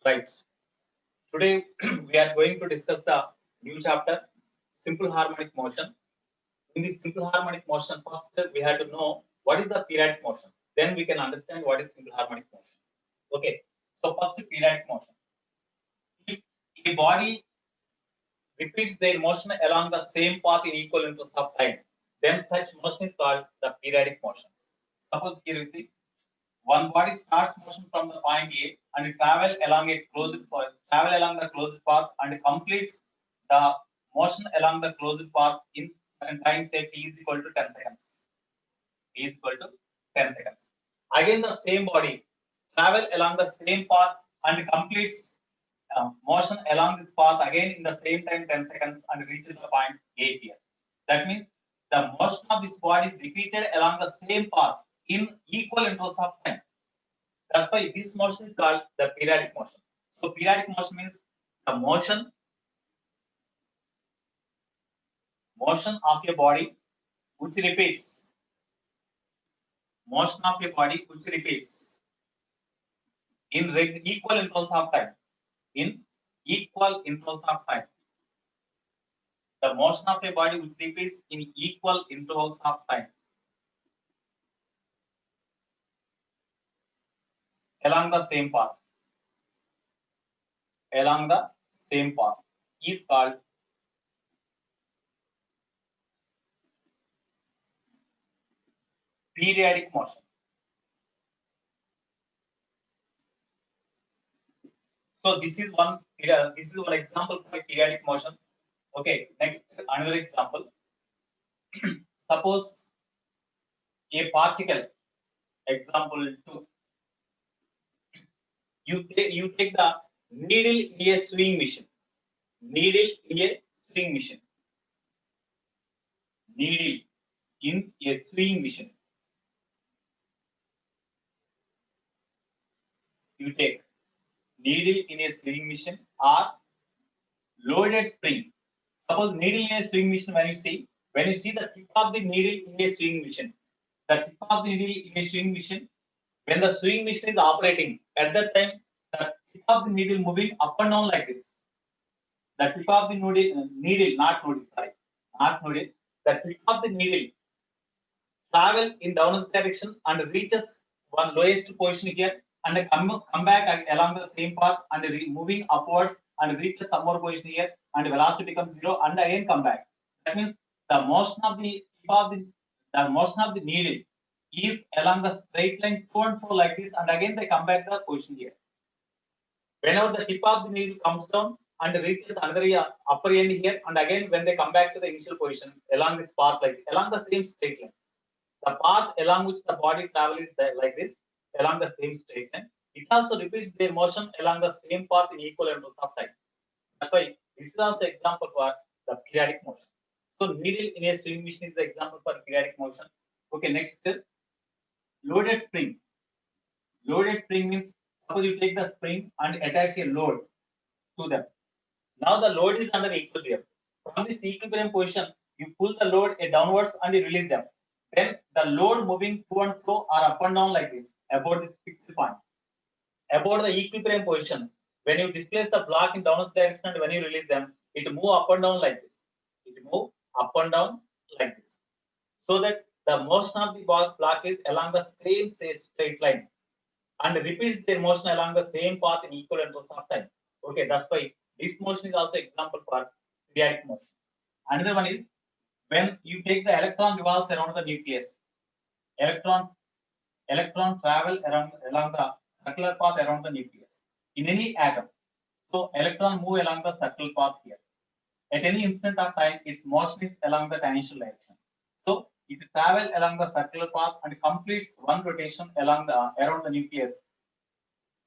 Right. Today we are going to discuss the new chapter, simple harmonic motion. In this simple harmonic motion, first we have to know what is the periodic motion. Then we can understand what is simple harmonic motion. Okay. So first periodic motion. If a body repeats their motion along the same path in equal intervals of time, then such motion is called the periodic motion. Suppose here we see one body starts motion from the point A and travel along the closed path and completes the motion along the closed path in certain time, say t is equal to 10 seconds. T is equal to 10 seconds. Again, the same body travel along the same path and completes motion along this path again in the same time 10 seconds and reaches the point A here. That means the motion of this body is repeated along the same path in equal intervals of time. That's why this motion is called the periodic motion. So periodic motion means the motion of a body which repeats. Motion of a body which repeats in equal intervals of time. In equal intervals of time. The motion of a body which repeats in equal intervals of time. Along the same path. Along the same path is called periodic motion. So this is one example for a periodic motion. Okay, next another example. Suppose a particle, example 2. You take the needle in a sewing machine. Needle in a sewing machine. Needle in a sewing machine. You take needle in a sewing machine or loaded spring. Suppose needle in a sewing machine, when you see the tip of the needle in a sewing machine, the tip of the needle in a sewing machine, when the sewing machine is operating, at that time the tip of the needle moving up and down like this. The tip of the needle, not noodle, the tip of the needle travel in downwards direction and reaches one lowest position here and come back along the same path and moving upwards and reaches some more position here and velocity becomes 0 and again come back. That means the motion of the needle is along the straight line to and fro like this and again they come back to the position here. Whenever the tip of the needle comes down and reaches another upper end here and again when they come back to the initial position along this path along the same straight line. The path along which the body travels is like this, along the same straight line. It also repeats their motion along the same path in equal intervals of time. That's why this is also example for the periodic motion. So needle in a sewing machine is the example for periodic motion. Okay, next, loaded spring. Loaded spring means suppose you take the spring and attach a load to them. Now the load is under equilibrium. From this equilibrium position, you pull the load downwards and you release them. Then the load moving to and fro or up and down like this about this fixed point. About the equilibrium position, when you displace the block in downwards direction and when you release them, it move up and down like this. It move up and down like this. So that the motion of the block is along the same straight line and repeats their motion along the same path in equal intervals of time. Okay, that's why this motion is also example for periodic motion. Another one is when you take the electron revolves around the nucleus. Electron travel along the circular path around the nucleus in any atom. So electron move along the circular path here. At any instant of time, its motion is along the tangential direction. So it travels along the circular path and completes one rotation around the nucleus.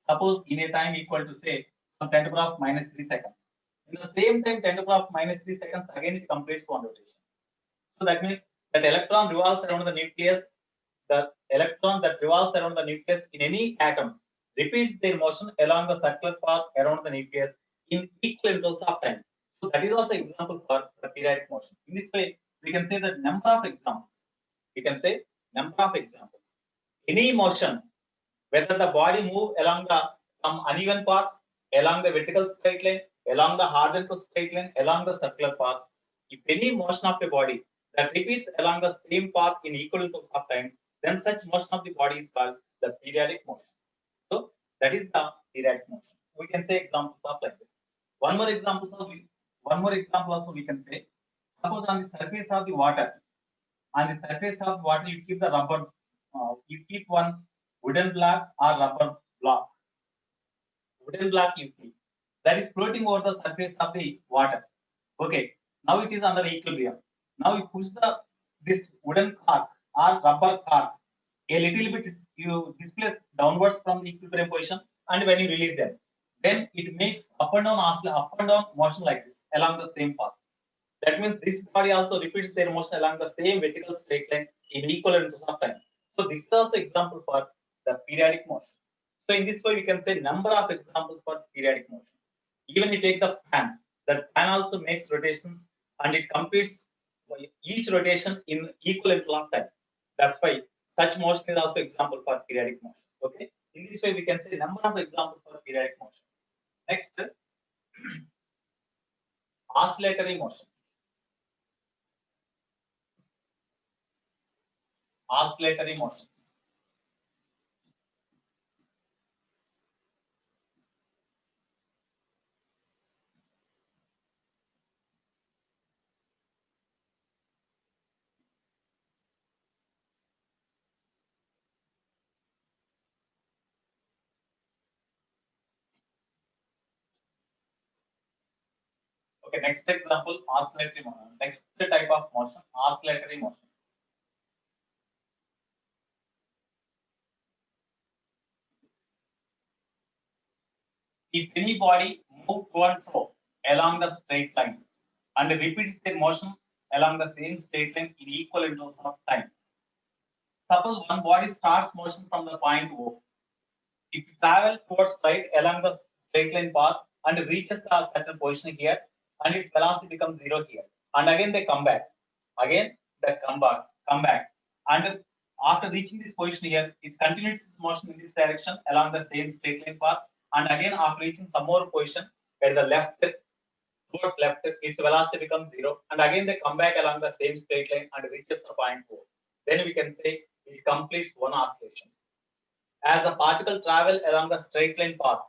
Suppose in a time equal to say some 10 to the power of minus 3 seconds. In the same time, 10 to the power of minus 3 seconds, again it completes one rotation. So that means that electron revolves around the nucleus. The electron that revolves around the nucleus in any atom repeats their motion along the circular path around the nucleus in equal intervals of time. So that is also example for the periodic motion. In this way, we can say the number of examples. Any motion, whether the body move along some uneven path along the vertical straight line, along the horizontal straight line, along the circular path. If any motion of a body that repeats along the same path in equal intervals of time, then such motion of the body is called the periodic motion. So that is the periodic motion. We can say examples of like this. One more example also we can say. Suppose on the surface of the water, you keep the rubber, you keep one wooden block or rubber block. Wooden block you keep that is floating over the surface of the water. Okay, now it is under equilibrium. Now you push this wooden cork or rubber cork a little bit, you displace downwards from the equilibrium position, and when you release them, then it makes up and down motion like this along the same path. That means this body also repeats their motion along the same vertical straight line in equal intervals of time. So this is also example for the periodic motion. So in this way, we can say number of examples for periodic motion. Even you take the fan, that fan also makes rotations and it completes each rotation in equal interval of time. That's why such motion is also example for periodic motion. Okay. In this way, we can say number of examples for periodic motion. Next, oscillatory motion. Oscillatory motion. Okay, next example, oscillatory motion. Next type of motion, oscillatory motion. If any body moves to and fro along the straight line and repeats their motion along the same straight line in equal intervals of time. Suppose one body starts motion from the point O. If you travel towards right along the straight line path and reaches a certain position here, and its velocity becomes 0 here, and again they come back. Again they come back. And after reaching this position here, it continues its motion in this direction along the same straight line path. And again, after reaching some more position at the left, towards left, its velocity becomes 0. And again, they come back along the same straight line and reaches the point 4. Then we can say it completes one oscillation. As the particle travel along the straight line path,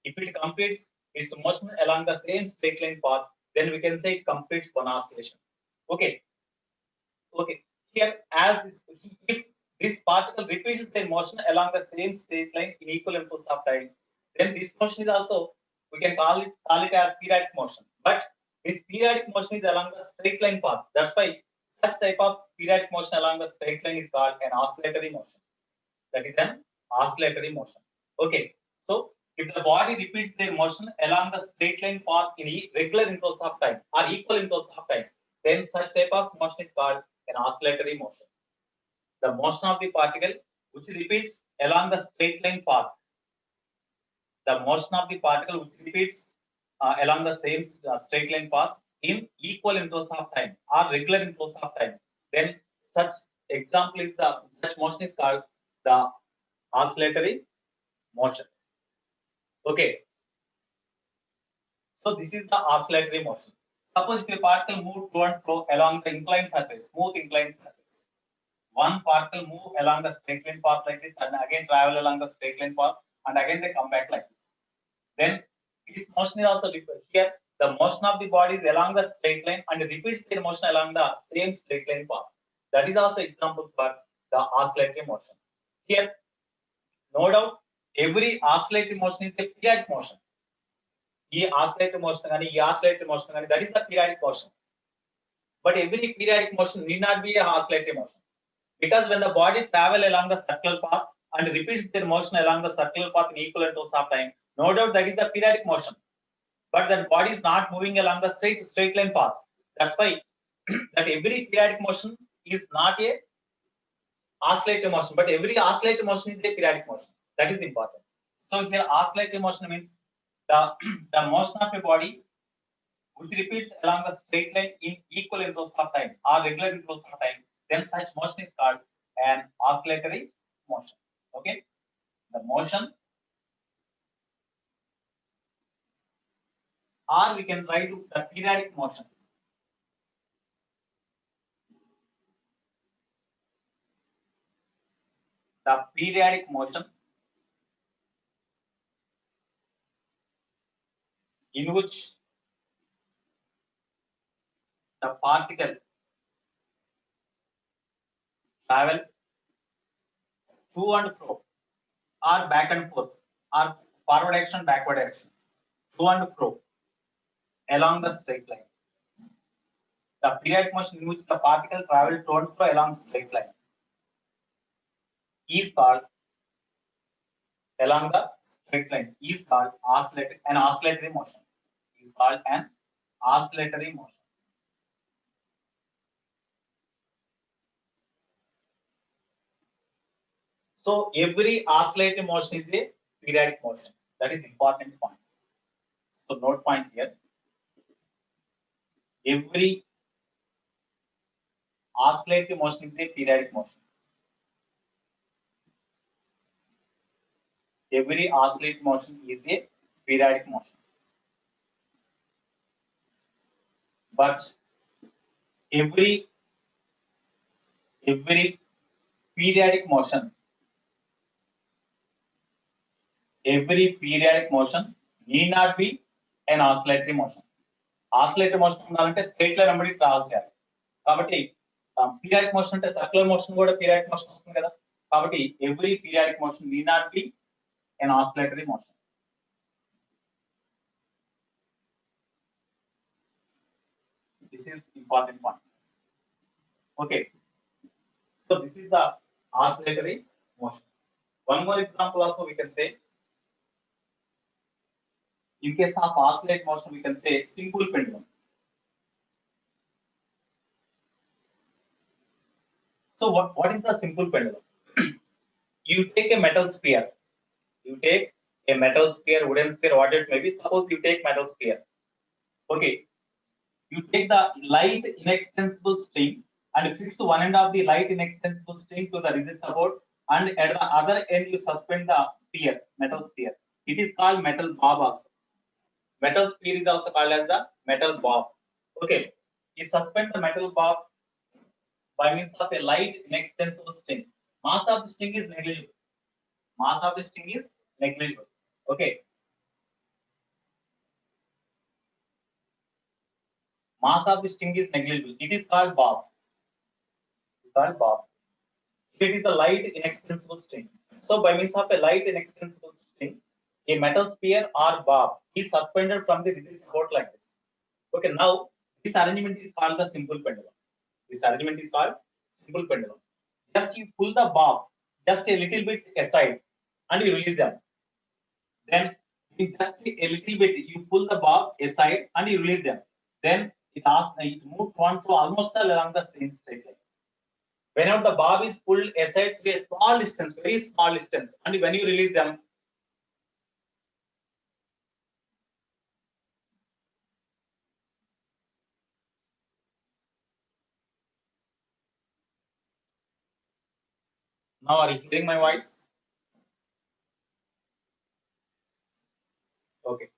if it completes its motion along the same straight line path, then we can say it completes one oscillation. Okay. Okay. Here, if this particle repeats their motion along the same straight line in equal intervals of time, then this motion is also, we can call it as periodic motion. But this periodic motion is along the straight line path. That's why such type of periodic motion along the straight line is called an oscillatory motion. That is an oscillatory motion. Okay. So if the body repeats their motion along the straight line path in regular intervals of time or equal intervals of time, then such type of motion is called an oscillatory motion. The motion of the particle which repeats along the straight line path. The motion of the particle which repeats along the same straight line path in equal intervals of time or regular intervals of time, then such motion is called the oscillatory motion. Okay. So this is the oscillatory motion. Suppose if a particle moves to and fro along the inclined surface, smooth inclined surface. One particle move along the straight line path like this and again travel along the straight line path and again they come back like this. Then this motion is also repeated. Here the motion of the body is along the straight line and repeats their motion along the same straight line path. That is also example for the oscillatory motion. Here, no doubt, every oscillatory motion is a periodic motion. Oscillatory motion, that is the periodic motion. But every periodic motion need not be a oscillatory motion. Because when the body travel along the circular path and repeats their motion along the circular path in equal intervals of time, no doubt that is the periodic motion. But that body is not moving along the straight line path. That's why that every periodic motion is not a oscillatory motion, but every oscillatory motion is a periodic motion. That is important. So here oscillatory motion means the motion of a body which repeats along the straight line in equal intervals of time or regular intervals of time, then such motion is called an oscillatory motion. Okay, the motion or we can write the periodic motion. The periodic motion in which the particle travel to and fro or back and forth or forward action, backward action, to and fro along the straight line. The periodic motion in which the particle travel to and fro along straight line is called along the straight line is called an oscillatory motion. Is called an oscillatory motion. So every oscillatory motion is a periodic motion. That is important point. So note point here. Every oscillatory motion is a periodic motion. Every oscillatory motion is a periodic motion. But every periodic motion need not be an oscillatory motion. Oscillatory motion ఉండాలంటే straight line వెంబడి travel చేయాలి. కాబట్టి periodic motion అంటే circular motion కూడా periodic motion వస్తుంది కదా. కాబట్టి every periodic motion need not be an oscillatory motion. This is important point. Okay. So this is the oscillatory motion. One more example also we can say. In case of oscillatory motion, we can say simple pendulum. So what is the simple pendulum? You take a metal sphere. You take a metal sphere, wooden sphere, whatever it may be. Suppose you take metal sphere. Okay. You take the light inextensible string and fix one end of the light inextensible string to the rigid support, and at the other end you suspend the sphere, metal sphere. It is called metal bob also. Metal sphere is also called as the metal bob. Okay. You suspend the metal bob by means of a light inextensible string. Mass of the string is negligible. Mass of the string is negligible. Okay. Mass of the string is negligible. It is called bob. It's called bob. It is a light inextensible string. So by means of a light inextensible string, a metal sphere or bob is suspended from the rigid support like this. Okay, now this arrangement is called the simple pendulum. This arrangement is called simple pendulum. Just you pull the bob just a little bit aside and you release them. Then just a little bit you pull the bob aside and you release them. Then it moves on to almost along the same straight line. Whenever the bob is pulled aside to a small distance, very small distance, and when you release them, now are you hearing my voice? Okay.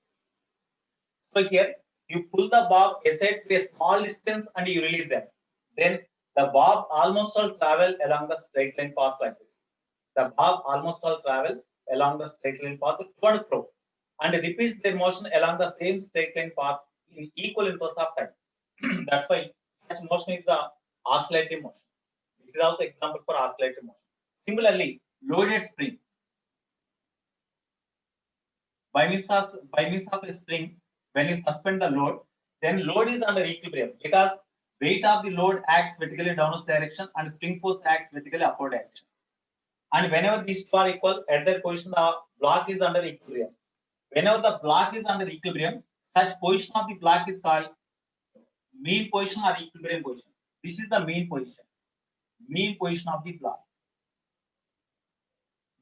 So here you pull the bob aside to a small distance and you release them. Then the bob almost all travel along the straight line path like this. The bob almost all travel along the straight line path to and fro and repeats their motion along the same straight line path in equal intervals of time. That's why such motion is the oscillatory motion. This is also example for oscillatory motion. Similarly, loaded spring. By means of a spring, when you suspend the load, then load is under equilibrium because weight of the load acts vertically downwards direction and spring force acts vertically upward direction. And whenever these two are equal, at that position the block is under equilibrium. Whenever the block is under equilibrium, such position of the block is called mean position or equilibrium position. This is the mean position. Mean position of the block.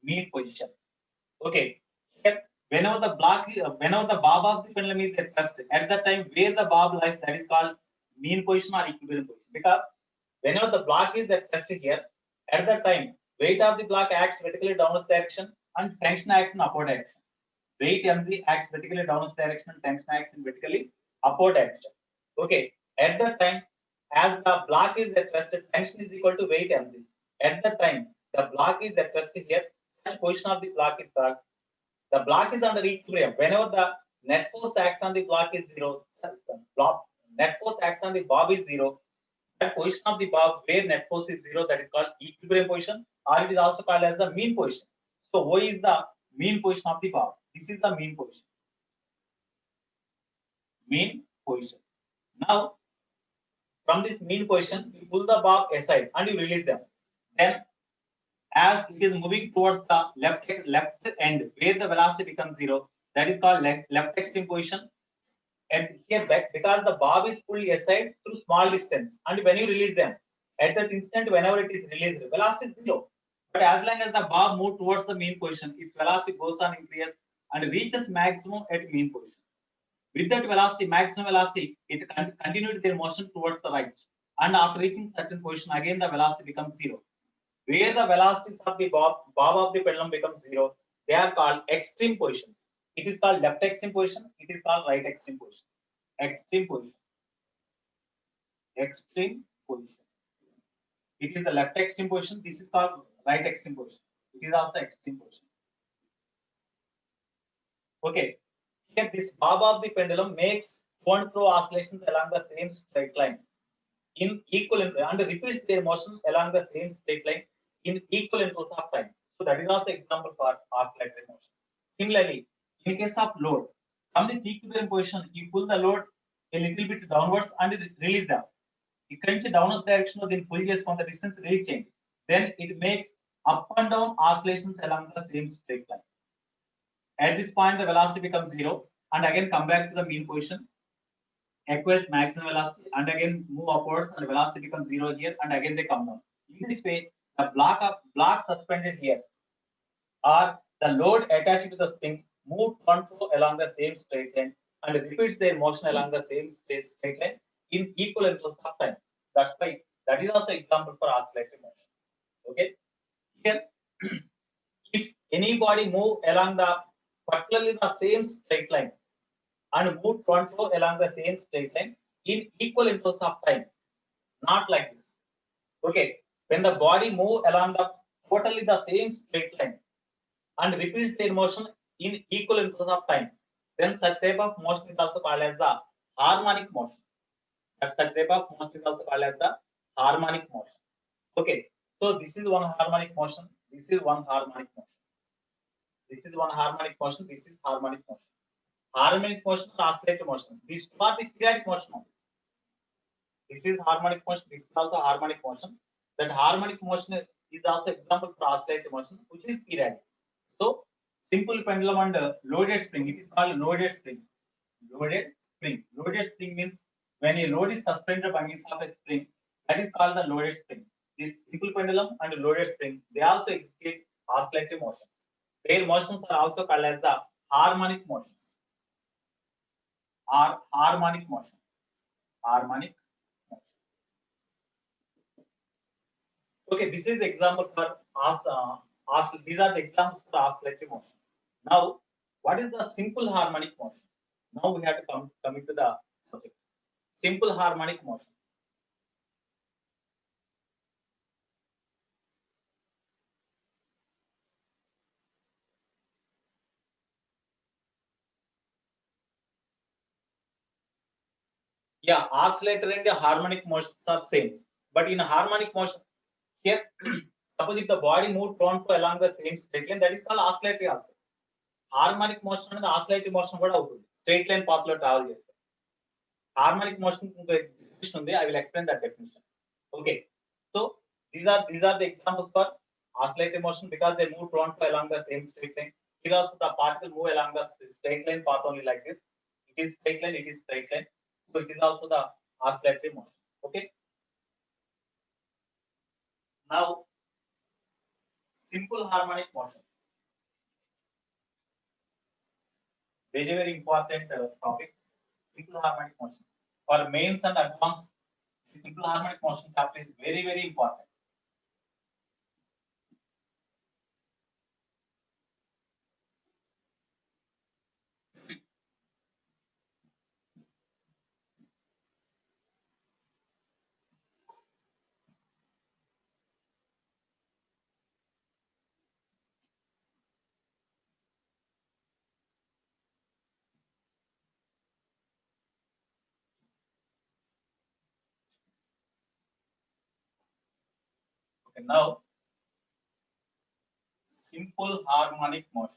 Mean position. Okay. Here, whenever the bob of the pendulum is at rest, at that time where the bob lies, that is called mean position or equilibrium position. Because whenever the block is at rest here, at that time weight of the block acts vertically downwards direction and tension acts in upward direction. weight mg acts vertically downwards direction and tension acts in vertically upward direction. Okay, at that time, as the block is at rest, tension is equal to weight mg. At that time, the block is at rest here. Such position of the block is the block is under equilibrium. Whenever the net force acts on the block is zero, net force acts on the bob is zero. That position of the bob where net force is zero, that is called equilibrium position, or it is also called as the mean position. So O is the mean position of the bob. This is the mean position. Mean position. Now, from this mean position, you pull the bob aside and you release them. Then, as it is moving towards the left end where the velocity becomes zero, that is called left extreme position. And here back, because the bob is pulled aside through small distance, and when you release them, at that instant, whenever it is released, velocity is zero. But as long as the bob moves towards the mean position, its velocity goes on increase and reaches maximum at mean position. With that velocity, maximum velocity, it continued their motion towards the right. And after reaching certain position, again the velocity becomes zero. Where the velocities of the bob of the pendulum becomes zero, they are called extreme positions. It is called left extreme position. It is called right extreme position. Extreme position. Extreme position. It is the left extreme position. This is called right extreme position. It is also extreme position. Okay. Here, this bob of the pendulum makes to and fro oscillations along the same straight line in equal and repeats their motion along the same straight line in equal intervals of time. So that is also example for oscillatory motion. Similarly, in case of load, from this equilibrium position, you pull the load a little bit downwards and release them. You continue downwards direction, then pull just from the distance rate change. Then it makes up and down oscillations along the same straight line. At this point, the velocity becomes zero, and again come back to the mean position, acquires maximum velocity, and again move upwards, and velocity becomes zero here, and again they come down. In this way, the block suspended here, or the load attached to the spring, move to along the same straight line and repeats their motion along the same straight line in equal intervals of time. That's why that is also example for oscillatory motion. Okay, here if any body move along the particularly the same straight line and move front row along the same straight line in equal intervals of time, not like this. Okay, when the body move along the totally the same straight line and repeats their motion in equal intervals of time, then such type of motion is also called as the harmonic motion. That such type of motion is also called as the harmonic motion. Okay, so this is one harmonic motion. This is one harmonic motion. This is one harmonic motion. This is harmonic motion. Harmonic motion or oscillator motion. These two are the periodic motion. This is harmonic motion. This is also harmonic motion. That harmonic motion is also example for oscillator motion, which is periodic. So simple pendulum and loaded spring. It is called loaded spring. Loaded spring. Loaded spring means when a load is suspended by means of a spring, that is called the loaded spring. This simple pendulum and loaded spring, they also execute oscillatory motions. Their motions are also called as the harmonic motions. Or harmonic motion. Harmonic motion. Okay, this is example for these are the examples for oscillatory motion. Now, what is the simple harmonic motion? Now we have to come into the subject. Simple harmonic motion. Yeah, oscillator and the harmonic motions are same. But in harmonic motion, here, suppose if the body moves along the same straight line, that is called oscillatory also. Harmonic motion and the oscillatory motion కూడా అవుతుంది. Straight line path లో travel చేస్తారు. Harmonic motion definition ఉంది. I will explain that definition. Okay. So these are the examples for oscillatory motion because they move along the same straight line. Here also the particle move along the straight line path only like this. It is straight line. It is straight line. So it is also the oscillatory motion. Okay. Now, simple harmonic motion. Very important topic. Simple harmonic motion. For mains and advanced, simple harmonic motion chapter is very important. Okay, now simple harmonic motion.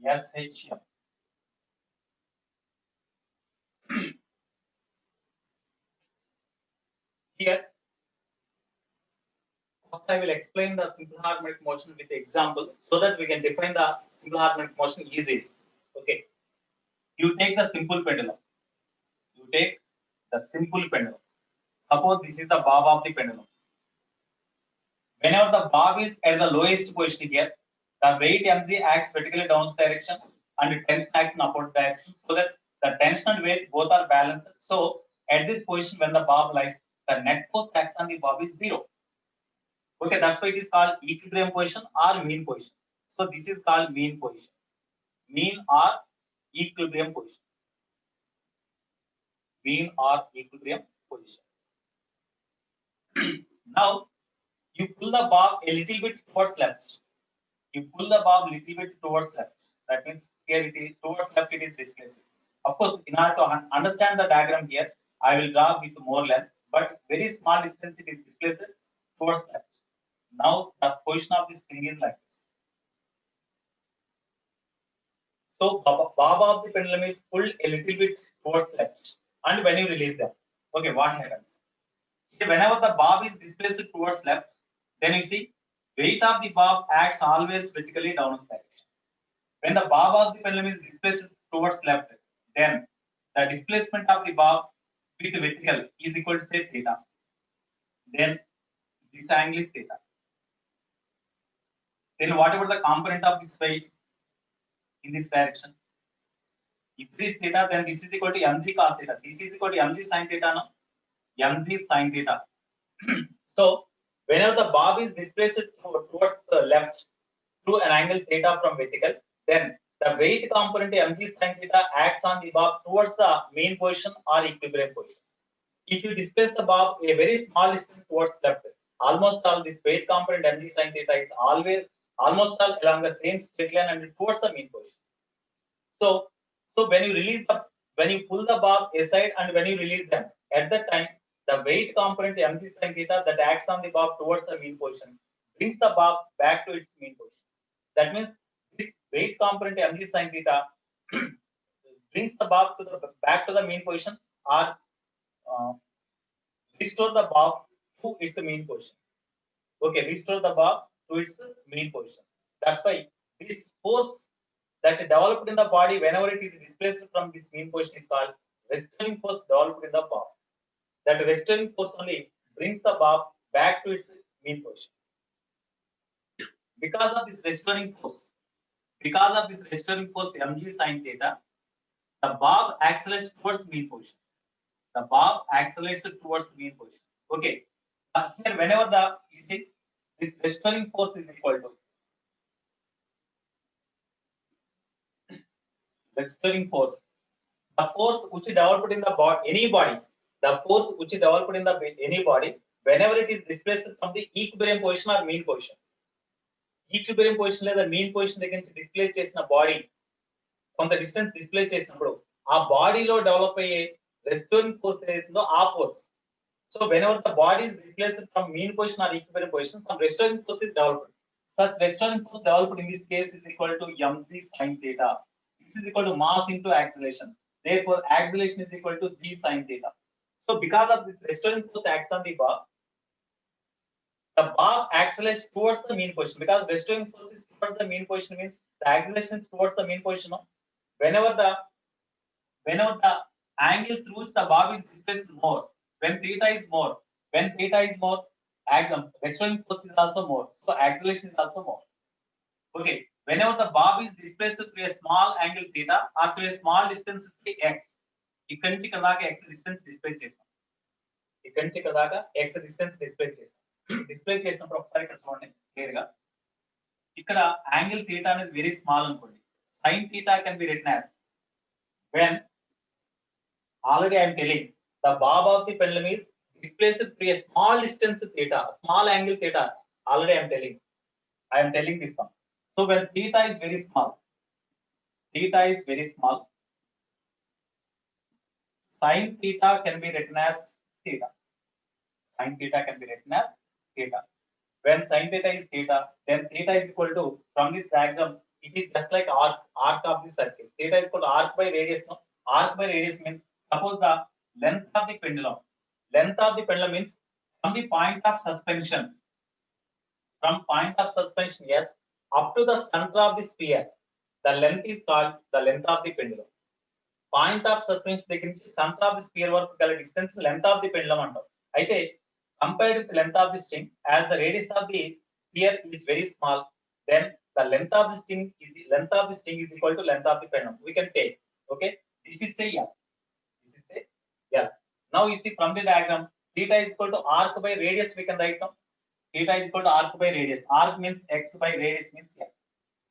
SHM. Here, first I will explain the simple harmonic motion with the example so that we can define the simple harmonic motion easily. Okay. You take the simple pendulum. You take the simple pendulum. Suppose this is the bob of the pendulum. Whenever the bob is at the lowest position here, the weight mg acts vertically down direction and tension acts in upward direction so that the tension and weight both are balanced. So at this position, when the bob lies, the net force acts on the bob is zero. Okay, that's why it is called equilibrium position or mean position. So this is called mean position. Mean or equilibrium position. Mean or equilibrium position. Now you pull the bob a little bit towards left. You pull the bob a little bit towards left. That means here it is towards left, it is displaced. Of course, in order to understand the diagram here, I will draw with more length, but very small distance it is displaced towards left. Now the position of this thing is like this. So bob of the pendulum is pulled a little bit towards left, and when you release them, okay, what happens? Whenever the bob is displaced towards left, then you see weight of the bob acts always vertically downwards direction. When the bob of the pendulum is displaced towards left, then the displacement of the bob with vertical is equal to say theta. Then this angle is theta. Then what about the component of this weight in this direction? If it is theta, then this is equal to mg cos theta. This is equal to mg sin theta, no? Mg sin theta. So whenever the bob is displaced towards the left through an angle theta from vertical, then the weight component mg sin theta acts on the bob towards the mean position or equilibrium position. If you displace the bob a very small distance towards left, almost all this weight component mg sin theta is always almost all along the same straight line and towards the mean position. So when you pull the bob aside and when you release them, at that time the weight component mg sin theta that acts on the bob towards the mean position brings the bob back to its mean position. That means this weight component mg sin theta brings the bob back to the mean position or restore the bob to its mean position. Okay, restore the bob to its mean position. That's why this force that developed in the body whenever it is displaced from this mean position is called restoring force developed in the bob. That restoring force only brings the bob back to its mean position. Because of this restoring force mg sin theta, the bob accelerates towards mean position. The bob accelerates towards mean position. Okay. Here, whenever this restoring force is equal to restoring force, the force which is developed in the body, the force which is developed in the any body, whenever it is displaced from the equilibrium position or mean position. Equilibrium position లేదా mean position దగ్గర నుంచి displays చేసిన body కొంత distance display చేసినప్పుడు ఆ బాడీలో develop అయ్యే restoring force ఏదైతుందో ఆ force. So whenever the body is displaced from mean position or equilibrium position, some restoring force is developed. Such restoring force developed in this case is equal to mg sin theta. This is equal to mass into acceleration. Therefore, acceleration is equal to g sin theta. So because of this restoring force acts on the bob accelerates towards the mean position. Because restoring force is towards the mean position means the acceleration is towards the mean position. No? Whenever the angle through which the bob is displaced more, when theta is more, restoring force is also more. So acceleration is also more. Okay. Whenever the bob is displaced through a small angle theta or to a small distance say x, ఇక్కడ నుంచి ఇక్కడ దాకా x distance display చేస్తాం. ఇక్కడ నుంచి ఇక్కడ దాకా x distance display చేస్తాం. డిస్ప్లే చేసినప్పుడు ఒకసారి ఇక్కడ చూడండి క్లియర్ గా. ఇక్కడ యాంగిల్ థీటా అనేది వెరీ స్మాల్ అనుకోండి. sin theta can be written as when already I am telling the bob of the pendulum is displaced through a small distance theta, small angle theta. Already I am telling this one. So when theta is very small, Sin theta can be written as theta. Sin theta can be written as theta. When sin theta is theta, then theta is equal to, from this diagram, it is just like arc of the circle. Theta is equal to arc by radius. No? Arc by radius means, suppose the length of the pendulum. Length of the pendulum means from the point of suspension. From point of suspension, yes, up to the center of the sphere, the length is called the length of the pendulum. Point of suspension దగ్గర నుంచి center of the sphere వరకు గల distance length of the pendulum అంటాం. అయితే compared with length of the string, as the radius of the sphere is very small, then the length of the string is equal to length of the pendulum. We can take, okay, this is say L. This is say L. Now you see from the diagram, theta is equal to arc by radius. We can write now. Theta is equal to arc by radius. Arc means x by radius means L.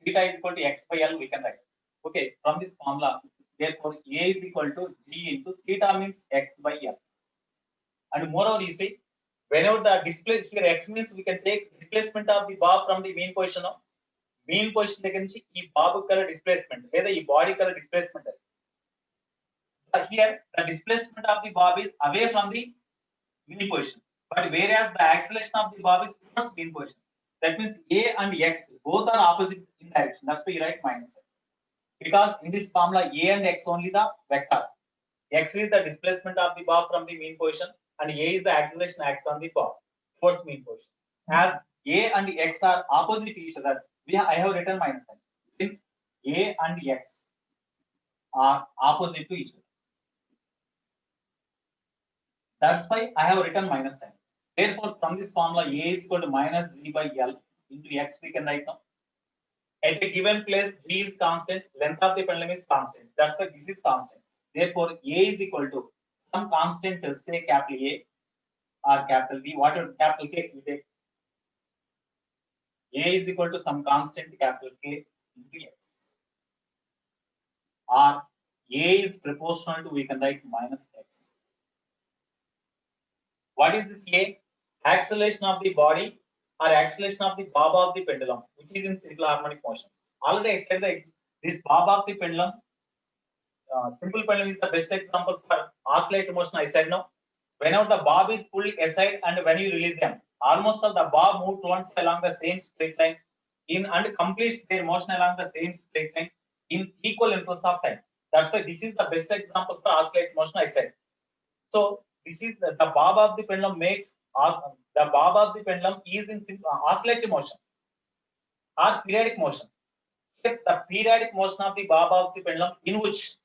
Theta is equal to x by L. We can write. Okay, from this formula, therefore A is equal to G into theta means x by L. And moreover, you see, whenever the display here x means we can take displacement of the bob from the mean position. Mean position దగ్గర నుంచి ఈ బాబు కల displacement లేదా ఈ body కల displacement. Here the displacement of the bob is away from the mean position, but whereas the acceleration of the bob is towards mean position. That means A and x both are opposite in direction. That's why you write minus. Because in this formula A and x only the vectors. X is the displacement of the bob from the mean position, and A is the acceleration acts on the bob towards mean position. As A and x are opposite to each other, I have written minus sign. Since A and x are opposite to each other, that's why I have written minus sign. Therefore, from this formula, A is equal to minus G by L into x. We can write now. At a given place, G is constant, length of the pendulum is constant. That's why this is constant. Therefore, A is equal to some constant, say capital A or capital B, whatever capital K we take. A is equal to some constant capital K into x. Or A is proportional to, we can write minus x. What is this A? Acceleration of the body or acceleration of the bob of the pendulum, which is in simple harmonic motion. Already I said that this bob of the pendulum, simple pendulum is the best example for oscillator motion. I said no. Whenever the bob is pulled aside and when you release them, almost all the bob move towards along the same straight line in and completes their motion along the same straight line in equal intervals of time. That's why this is the best example for oscillator motion. I said. So this is the bob of the pendulum makes the bob of the pendulum is in oscillating motion or periodic motion. If the periodic motion of the bob of the pendulum, in which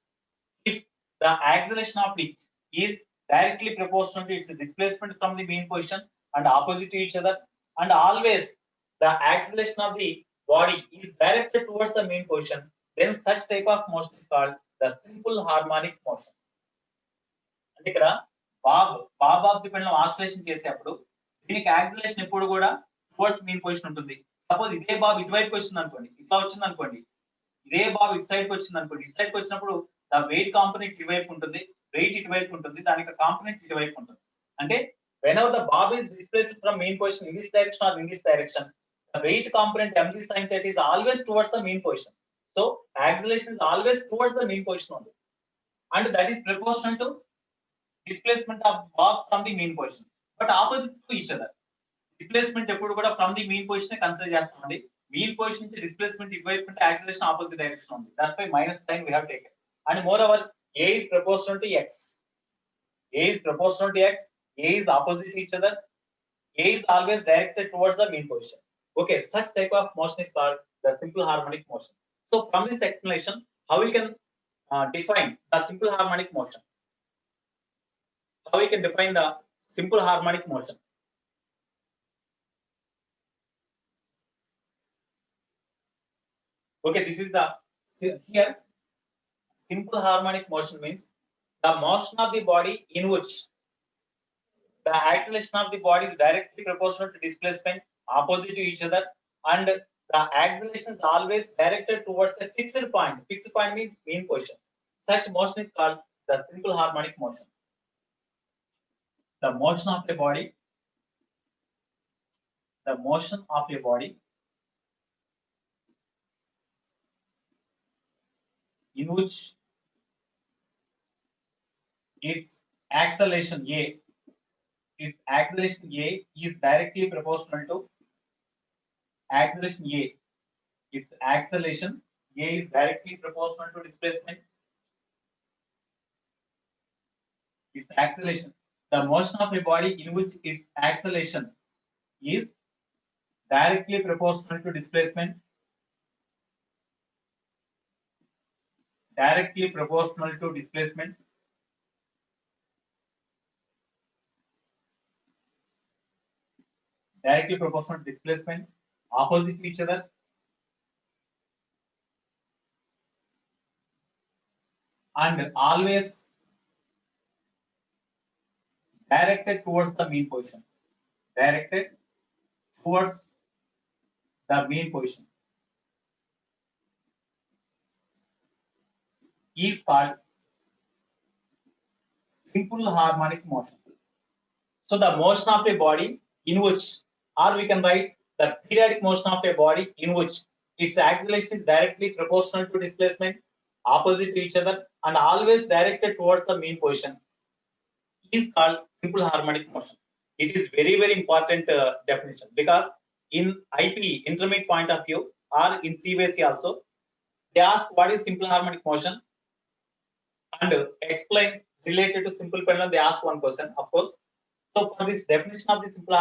if the acceleration of it is directly proportional to its displacement from the mean position and opposite to each other, and always the acceleration of the body is directed towards the mean position, then such type of motion is called the simple harmonic motion. అంటే ఇక్కడ Bob of the పెండలం oscillation చేసేటప్పుడు దీనికి acceleration ఎప్పుడు కూడా towards mean position ఉంటుంది. Suppose ఇదే Bob ఇటువైపుకి వచ్చింది అనుకోండి, ఇట్లా వచ్చింది అనుకోండి, ఇదే బాబ్ ఇటు సైడ్కి వచ్చింది అనుకోండి, ఇటు సైడ్కి వచ్చినప్పుడు ద వెయిట్ కాంపోనెంట్ ఇటువైపు ఉంటుంది, వెయిట్ ఇటువైపు ఉంటుంది, దానికి కాంపోనెంట్ ఇటువైపు ఉంటుంది. అంటే whenever the bob is displaced from mean position in this direction or in this direction, the weight component mg sin theta is always towards the mean position. So acceleration is always towards the mean position only, and that is proportional to displacement of bob from the mean position, but opposite to each other. Displacement ఎప్పుడు కూడా from the mean position consider చేస్తామండి. mean position నుంచి displacement ఇటువైపు ఉంటే acceleration opposite direction ఉంది. That's why minus sign we have taken. And moreover, A is proportional to x. A is proportional to x. A is opposite to each other. A is always directed towards the mean position. Okay, such type of motion is called the simple harmonic motion. So from this explanation, how we can define the simple harmonic motion? How we can define the simple harmonic motion? Okay, this is the here simple harmonic motion means the motion of the body in which the acceleration of the body is directly proportional to displacement opposite to each other, and the acceleration is always directed towards a fixed point. Fixed point means mean position. Such motion is called the simple harmonic motion. The motion of a body, the motion of a body in which its acceleration A, its acceleration A is directly proportional to acceleration A. Its acceleration A is directly proportional to displacement. Its acceleration, the motion of a body in which its acceleration is directly proportional to displacement. Directly proportional to displacement. Directly proportional to displacement, opposite to each other, and always directed towards the mean position. Directed towards the mean position is called simple harmonic motion. So the motion of a body in which, or we can write the periodic motion of a body in which its acceleration is directly proportional to displacement, opposite to each other, and always directed towards the mean position is called simple harmonic motion. It is very, very important definition, because in IP, intermediate point of view, or in CBSE also, they ask what is simple harmonic motion and explain related to simple pendulum. They ask one question, of course. So for this definition of the simple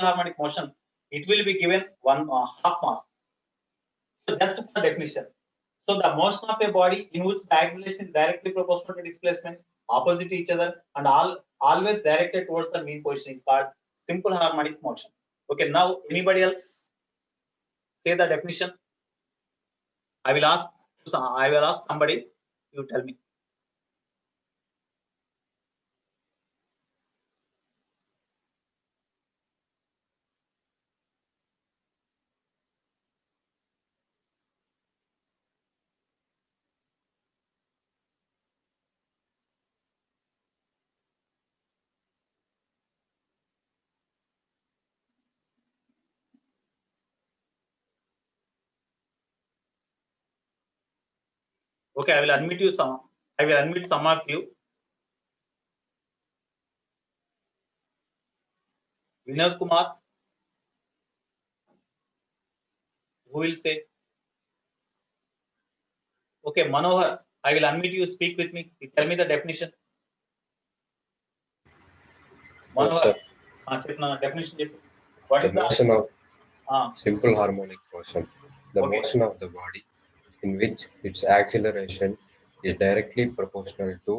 harmonic motion, it will be given one half mark. So just for definition. So the motion of a body in which the acceleration is directly proportional to displacement, opposite to each other, and always directed towards the mean position is called simple harmonic motion. Okay, now anybody else say the definition? I will ask somebody. You tell me. Okay, I will unmute you some. I will unmute some of you. Vinod Kumar, who will say? Okay, Manohar, I will unmute you. Speak with me. You tell me the definition. Manohar, definition. What is The motion of Ah, simple harmonic motion. The Okay. motion of the body in which its acceleration is directly proportional to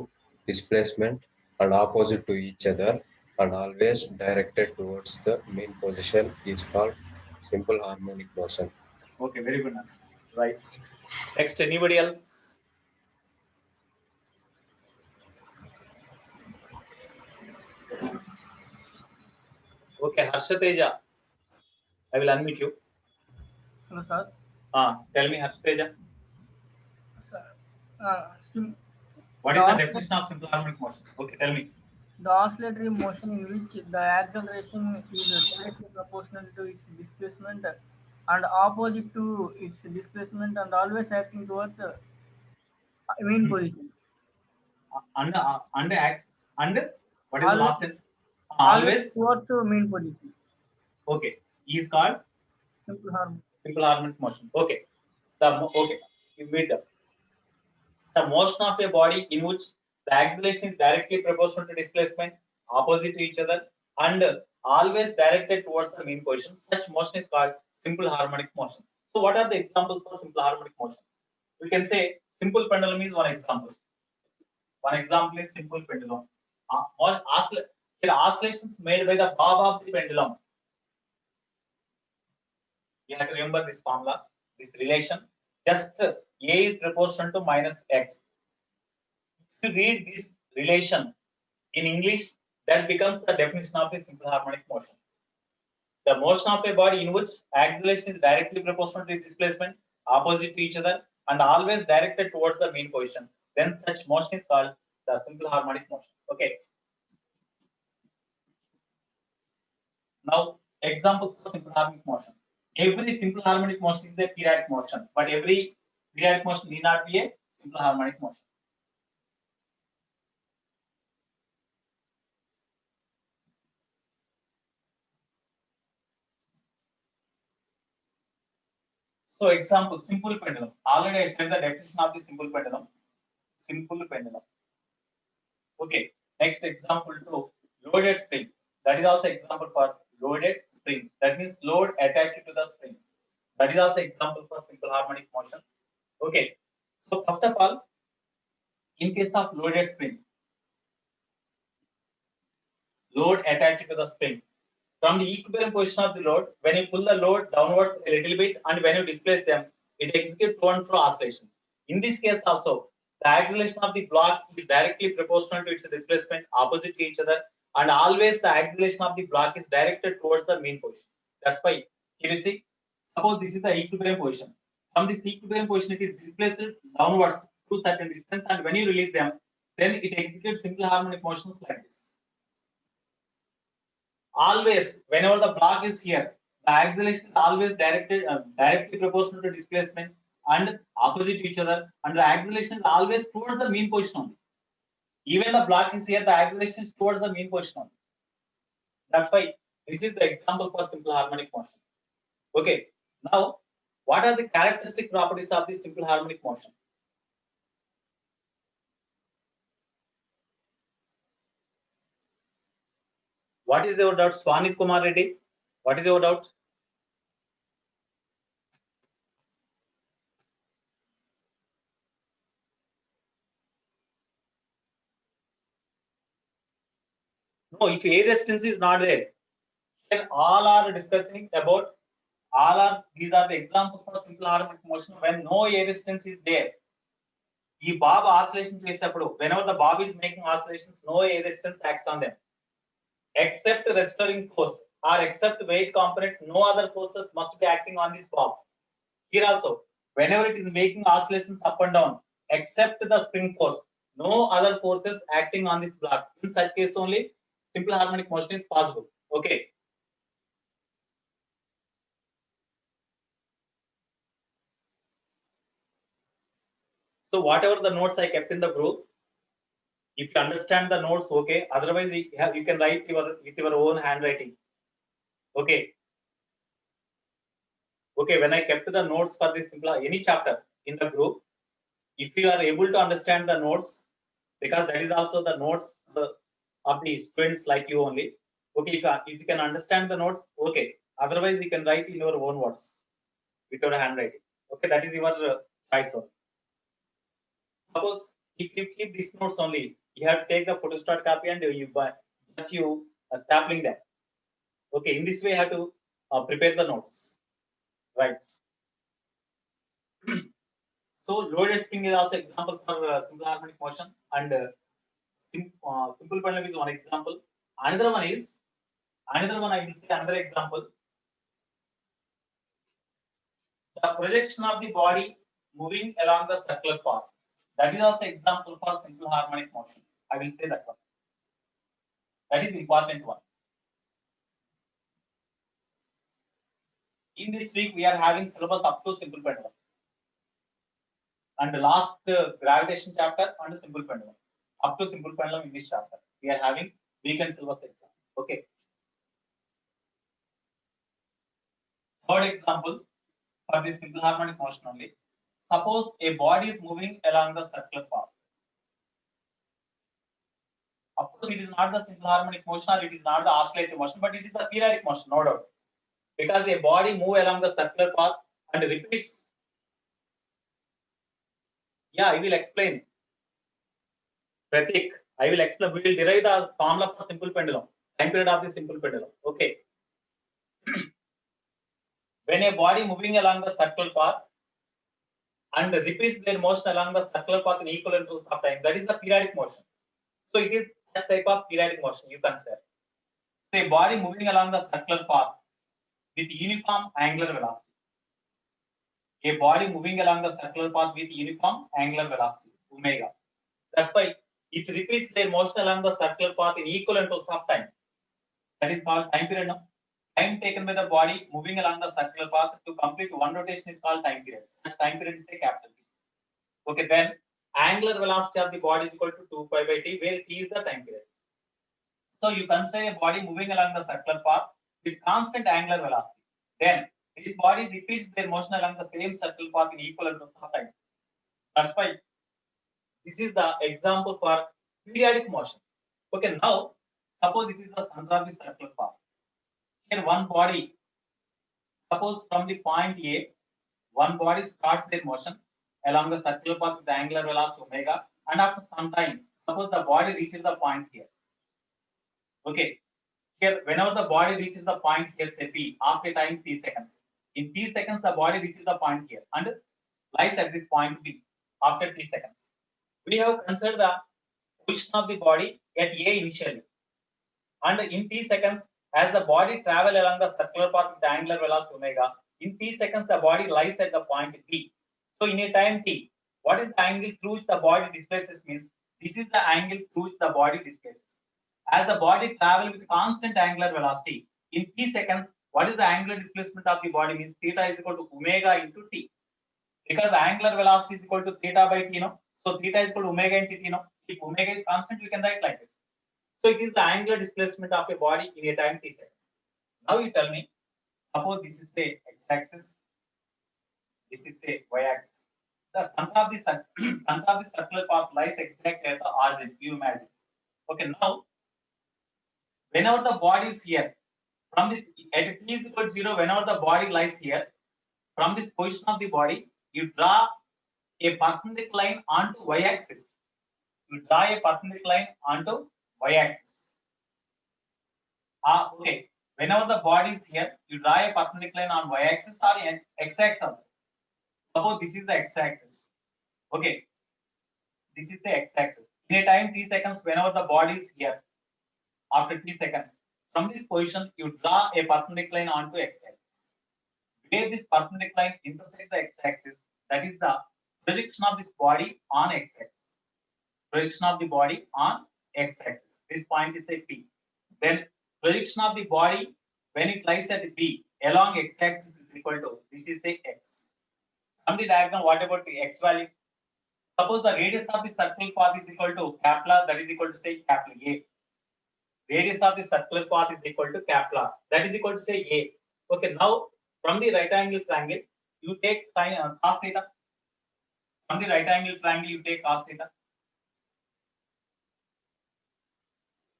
displacement and opposite to each other and always directed towards the mean position is called simple harmonic motion. okay, very good. Right. Next, anybody else? Okay, Harshateja. I will unmute you. Hello, sir. Tell me, Harshateja. Sir, What is the definition of simple harmonic motion? Okay, tell me. the oscillatory motion in which the acceleration is directly proportional to its displacement and opposite to its displacement and always acting towards mean position. And what is Always- the last sentence? Always towards mean position. Okay, is called Simple harmonic. simple harmonic motion. Okay, you made the motion of a body in which the acceleration is directly proportional to displacement, opposite to each other, and always directed towards the mean position. Such motion is called simple harmonic motion. So, what are the examples for simple harmonic motion? We can say simple pendulum is one example. One example is simple pendulum. Oscillations made by the bob of the pendulum. You have to remember this formula, this relation. Just A is proportional to minus X. If you read this relation in English, that becomes the definition of a simple harmonic motion. The motion of a body in which acceleration is directly proportional to displacement, opposite to each other, and always directed towards the mean position. Then such motion is called the simple harmonic motion. Okay. Now, examples of simple harmonic motion. Every simple harmonic motion is a periodic motion, but every periodic motion need not be a simple harmonic motion. So example, simple pendulum. Already I said the definition of the simple pendulum. Simple pendulum. Okay. Next example to loaded spring. That is also example for loaded spring. That means load attached to the spring. That is also example for simple harmonic motion. Okay. So first of all, in case of loaded spring, load attached to the spring. From the equilibrium position of the load, when you pull the load downwards a little bit and when you displace them, it executes to and fro oscillations. In this case also, the acceleration of the block is directly proportional to its displacement opposite to each other, and always the acceleration of the block is directed towards the mean position. That's why here you see, suppose this is the equilibrium position. From this equilibrium position, it is displaced downwards to certain distance, and when you release them, then it executes simple harmonic motions like this. Always, whenever the block is here, the acceleration is always directly proportional to displacement and opposite to each other, and the acceleration is always towards the mean position only. Even the block is here, the acceleration is towards the mean position only. That's why this is the example for simple harmonic motion. Okay, now what are the characteristic properties of the simple harmonic motion? What is your doubt, Swanit Kumar Reddy? What is your doubt? No, if air resistance is not there, then all are discussing about these are the examples for simple harmonic motion when no air resistance is there. ఈ Bob oscillation చేసేటప్పుడు whenever the bob is making oscillations, no air resistance acts on them except restoring force or except weight component. No other forces must be acting on this bob. Here also, whenever it is making oscillations up and down, except the spring force, no other forces acting on this block. In such case only simple harmonic motion is possible. Okay. So whatever the notes I kept in the group, if you understand the notes, okay. Otherwise, you can write with your own handwriting. Okay. Okay. When I kept the notes for this simple any chapter in the group, if you are able to understand the notes, because that is also the notes of the students like you only. Okay. If you can understand the notes, okay. Otherwise, you can write in your own words with your handwriting. Okay. That is your choice. Suppose if you keep these notes only, you have to take the photostat copy and you sampling them. Okay, in this way, you have to prepare the notes, right? So loaded spring is also example for simple harmonic motion, and simple pendulum is one example. Another one I will say another example. The projection of the body moving along the circular path. That is also example for simple harmonic motion. I will say that one. That is important one. In this week, we are having syllabus up to simple pendulum. And the last gravitation chapter and simple pendulum. Up to simple pendulum in this chapter. We are having weekend syllabus exam. Okay. Third example for this simple harmonic motion only. Suppose a body is moving along the circular path. Of course, it is not the simple harmonic motion or it is not the oscillatory motion, but it is the periodic motion, no doubt. Because a body moves along the circular path and repeats. Yeah, I will explain. Pratik, I will explain. We will derive the formula for simple pendulum, time period of the simple pendulum. Okay. When a body moving along the circular path and repeats their motion along the circular path in equal intervals of time, that is the periodic motion. So it is such type of periodic motion you consider. So a body moving along the circular path with uniform angular velocity. A body moving along the circular path with uniform angular velocity, omega. That's why it repeats their motion along the circular path in equal intervals of time. That is called time period. No? Time taken by the body moving along the circular path to complete one rotation is called time period. Such time period is a capital T. Okay, then angular velocity of the body is equal to 2 pi by t, where t is the time period. So you consider a body moving along the circular path with constant angular velocity. Then This body repeats their motion along the same circular path in equal intervals of time. That's why this is the example for periodic motion. Okay, now suppose it is the center of the circular path. Here one body, suppose from the point A, one body starts their motion along the circular path with the angular velocity omega, and after some time, suppose the body reaches the point here. Okay, here whenever the body reaches the point here, say P, after time t seconds. In t seconds, the body reaches the point here and lies at this point B after t seconds. We have considered the position of the body at A initially, and in t seconds, as the body travel along the circular path with the angular velocity omega, in t seconds the body lies at the point B. So in a time t, what is the angle through which the body displaces means this is the angle through which the body displaces. As the body travels with constant angular velocity, in t seconds, what is the angular displacement of the body means theta is equal to omega into t. Because angular velocity is equal to theta by t, no? So theta is equal to omega into t, no? If omega is constant, we can write like this. So it is the angular displacement of a body in a time t seconds. Now you tell me, suppose this is say x-axis, this is say y-axis. The center of the circular path lies exactly at the origin. You imagine. Okay, now whenever the body is here, from this at t is equal to 0, whenever the body lies here, from this position of the body, you draw a perpendicular line onto y-axis. You draw a perpendicular line onto y-axis. Okay. Whenever the body is here, you draw a perpendicular line on y-axis or x-axis. Suppose this is the x-axis. Okay. This is the x-axis. In a time t seconds, whenever the body is here, after t seconds, from this position, you draw a perpendicular line onto x-axis. Where this perpendicular line intersects the x-axis, that is the projection of this body on x-axis. Projection of the body on x-axis. This point is a P. Then projection of the body when it lies at B along x-axis is equal to, this is a x. From the diagram, what about the x value? Suppose the radius of the circular path is equal to capital, that is equal to say capital A. Radius of the circular path is equal to capital, that is equal to say A. Okay, now from the right angle triangle, you take sin cos theta. From the right angle triangle, you take cos theta.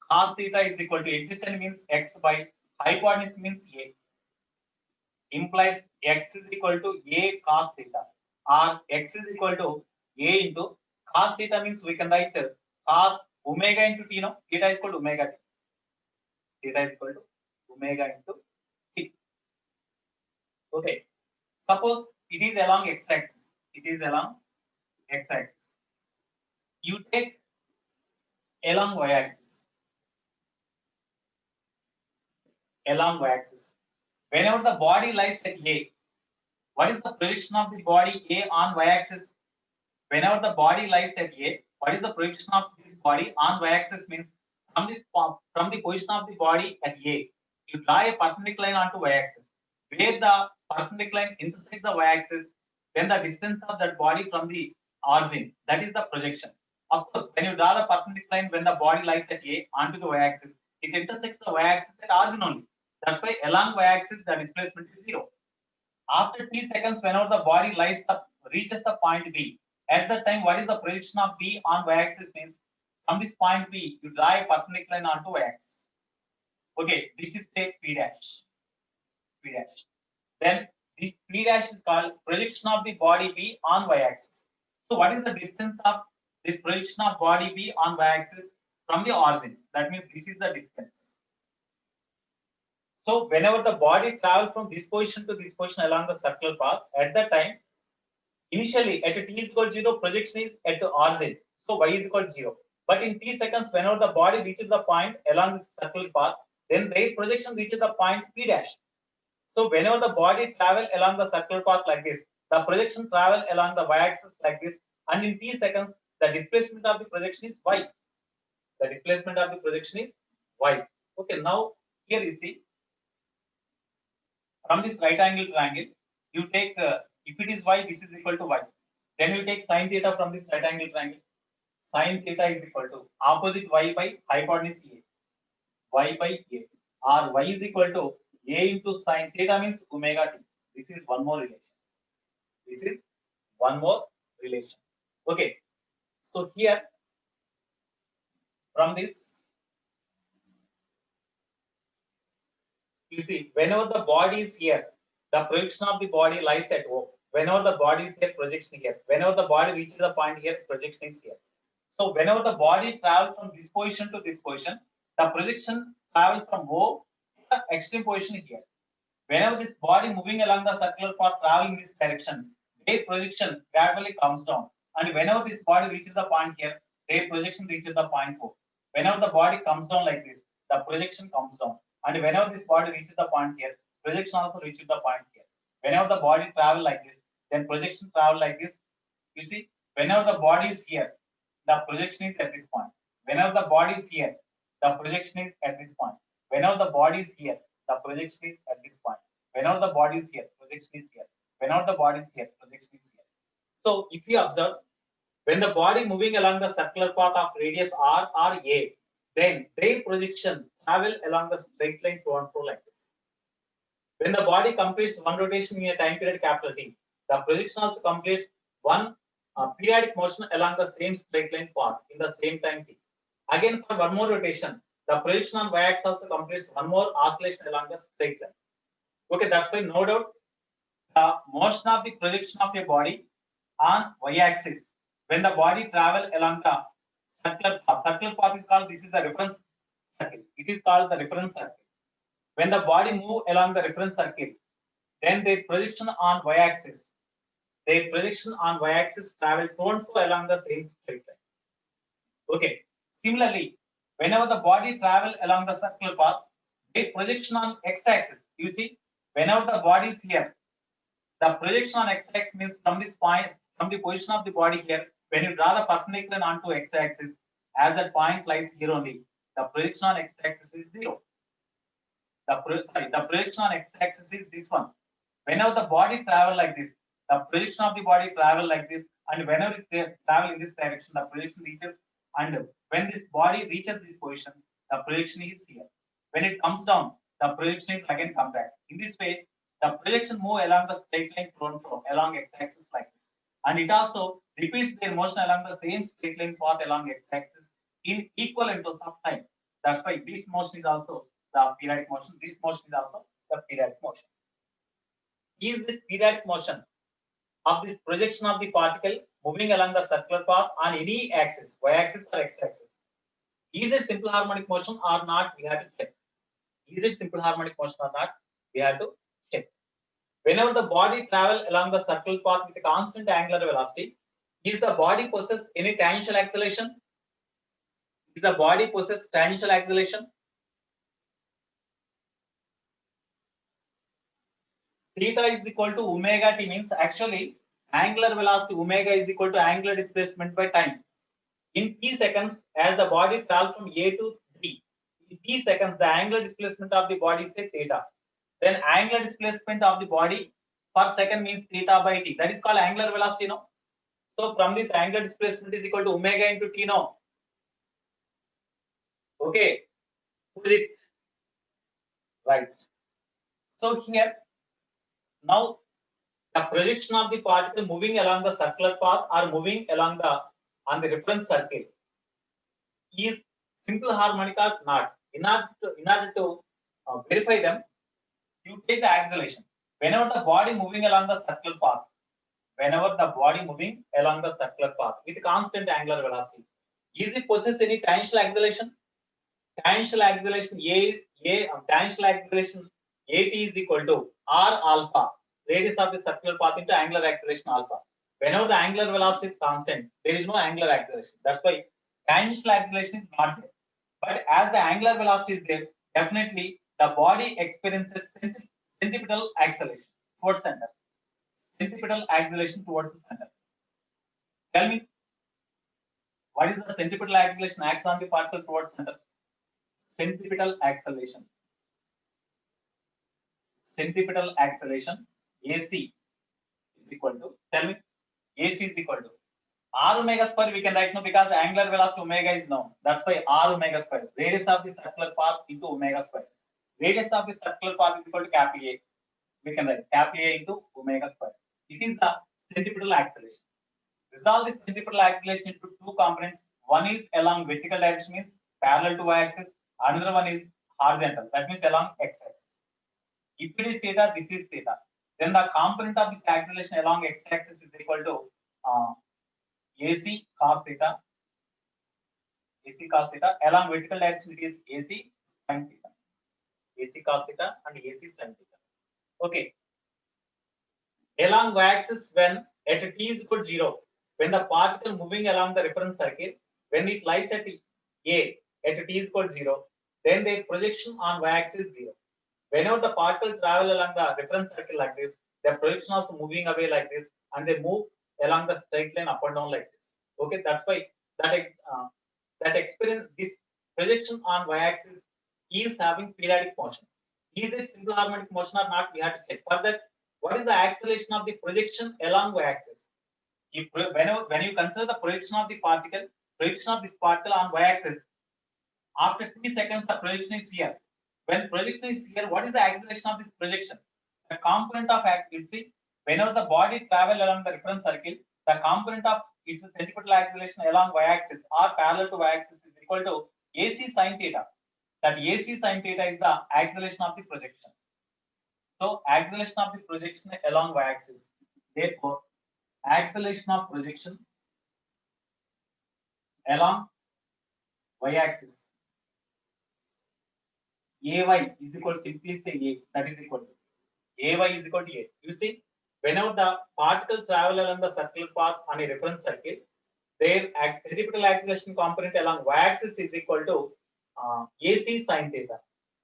Cos theta is equal to adjacent means x by hypotenuse means A. Implies x is equal to A cos theta, or x is equal to A into cos theta means we can write cos omega into t, no? Theta is equal to omega t. Theta is equal to omega into t. Okay. Suppose it is along x-axis. It is along x-axis. You take along y-axis. Along y-axis. Whenever the body lies at A, what is the projection of the body A on y-axis? Whenever the body lies at A, what is the projection of this body on y-axis means from the position of the body at A, you draw a perpendicular line onto y-axis. Where the perpendicular line intersects the y-axis, then the distance of that body from the origin, that is the projection. Of course, when you draw the perpendicular line when the body lies at A onto the y-axis, it intersects the y-axis at origin only. That's why along y-axis the displacement is 0. After t seconds, whenever the body reaches the point B, at that time, what is the projection of B on y-axis means from this point B, you draw a perpendicular line onto y-axis. Okay, this is say P dash. P dash. Then this P dash is called projection of the body B on y-axis. So what is the distance of this projection of body B on y-axis from the origin? That means this is the distance. So whenever the body travels from this position to this position along the circular path, at that time, initially at t is equal to 0, projection is at the origin. So y is equal to 0. But in t seconds, whenever the body reaches the point along the circular path, then their projection reaches the point P dash. So whenever the body travels along the circular path like this, the projection travel along the y-axis like this, and in t seconds, the displacement of the projection is y. The displacement of the projection is y. Okay, now here you see, from this right angle triangle, you take, if it is y, this is equal to y. Then you take sin theta from this right angle triangle. Sin theta is equal to opposite y by hypotenuse A. Y by A. Or y is equal to A into sin theta means omega t. This is one more relation. This is one more relation. Okay. So here, from this, you see, whenever the body is here, the projection of the body lies at O. Whenever the body is here, projection here. Whenever the body reaches the point here, projection is here. So whenever the body travels from this position to this position, the projection travels from O to the extreme position here. Whenever this body moving along the circular path traveling in this direction, their projection gradually comes down. And whenever this body reaches the point here, their projection reaches the point O. Whenever the body comes down like this, the projection comes down. And whenever this body reaches the point here, projection also reaches the point here. Whenever the body travel like this, then projection travel like this. You see, whenever the body is here, the projection is at this point. Whenever the body is here, the projection is at this point. Whenever the body is here, the projection is at this point. Whenever the body is here, projection is here. Whenever the body is here, projection is here. So if you observe, when the body moving along the circular path of radius r or a, then their projection travel along the straight line to and fro like this. When the body completes one rotation in a time period capital T, the projection also completes one periodic motion along the same straight line path in the same time T. Again, for one more rotation, the projection on y-axis also completes one more oscillation along the straight line. Okay, that's why no doubt the motion of the projection of a body on y-axis when the body travel along the circular path is called, this is the reference circle. It is called the reference circle. When the body move along the reference circle, then their projection on y-axis, travel to and fro along the same straight line. Okay. Similarly, whenever the body travel along the circular path, their projection on x-axis, you see, whenever the body is here, the projection on x-axis means from this point, from the position of the body here, when you draw the perpendicular onto x-axis, as that point lies here only, the projection on x-axis is 0. The projection on x-axis is this one. Whenever the body travel like this, the projection of the body travel like this, and whenever it travel in this direction, the projection reaches, and when this body reaches this position, the projection is here. When it comes down, the projection is again come back. In this way, the projection move along the straight line to and fro along x-axis like this, and it also repeats their motion along the same straight line path along x-axis in equal intervals of time. That's why this motion is also the periodic motion. This motion is also the periodic motion. Is this periodic motion of this projection of the particle moving along the circular path on any axis, y-axis or x-axis, is it simple harmonic motion or not? We have to check. Is it simple harmonic motion or not? We have to check. Whenever the body travel along the circular path with a constant angular velocity, is the body possess any tangential acceleration? Is the body possess tangential acceleration? Theta is equal to omega t means actually angular velocity omega is equal to angular displacement by time. In t seconds, as the body travels from A to B, in t seconds, the angular displacement of the body is theta. Then angular displacement of the body per second means theta by t. That is called angular velocity, no? So from this, angular displacement is equal to omega into t, no? Okay. Who is it? Right. So here, now the projection of the particle moving along the circular path or moving along on the reference circle is simple harmonic or not. In order to verify them, you take the acceleration. Whenever the body moving along the circular path, with constant angular velocity, is it possess any tangential acceleration? Tangential acceleration tangential acceleration at is equal to r alpha, radius of the circular path, into angular acceleration alpha. Whenever the angular velocity is constant, there is no angular acceleration. That's why tangential acceleration is not there. But as the angular velocity is there, definitely the body experiences centripetal acceleration towards center. Centripetal acceleration towards the center. Tell me, what is the centripetal acceleration acts on the particle towards center? Centripetal acceleration. Centripetal acceleration AC is equal to, tell me, AC is equal to r omega square. We can write now because angular velocity omega is known. That's why r omega square, radius of the circular path into omega square. Radius of the circular path is equal to capital A. we can write capital A into omega square. It is the centripetal acceleration. Resolve this centripetal acceleration into two components. One is along vertical direction, means parallel to y-axis. Another one is horizontal, that means along x-axis. If it is theta, this is theta. Then the component of this acceleration along x-axis is equal to AC cos theta. AC cos theta. Along vertical direction, it is AC sin theta. AC cos theta and AC sin theta. Okay. Along y-axis, when at t is equal to 0, when the particle moving along the reference circle, when it lies at A at t is equal to 0, then the projection on y-axis is 0. Whenever the particle travel along the reference circle like this, the projection also moving away like this, and they move along the straight line up and down like this. Okay, that's why that experience, this projection on y-axis is having periodic motion. Is it simple harmonic motion or not? We have to check. For that, what is the acceleration of the projection along y-axis? When you consider the projection of this particle on y-axis, after 3 seconds, the projection is here. When projection is here, what is the acceleration of this projection? The component of see, whenever the body travel along the reference circle, the component of its centripetal acceleration along y-axis or parallel to y-axis is equal to AC sin theta. That AC sin theta is the acceleration of the projection. So acceleration of the projection along y-axis. Therefore, acceleration of projection along y-axis, AY is equal to, simply say A, that is equal to AY is equal to A. You see, whenever the particle travel along the circular path on a reference circle, their centripetal acceleration component along y-axis is equal to AC sin theta.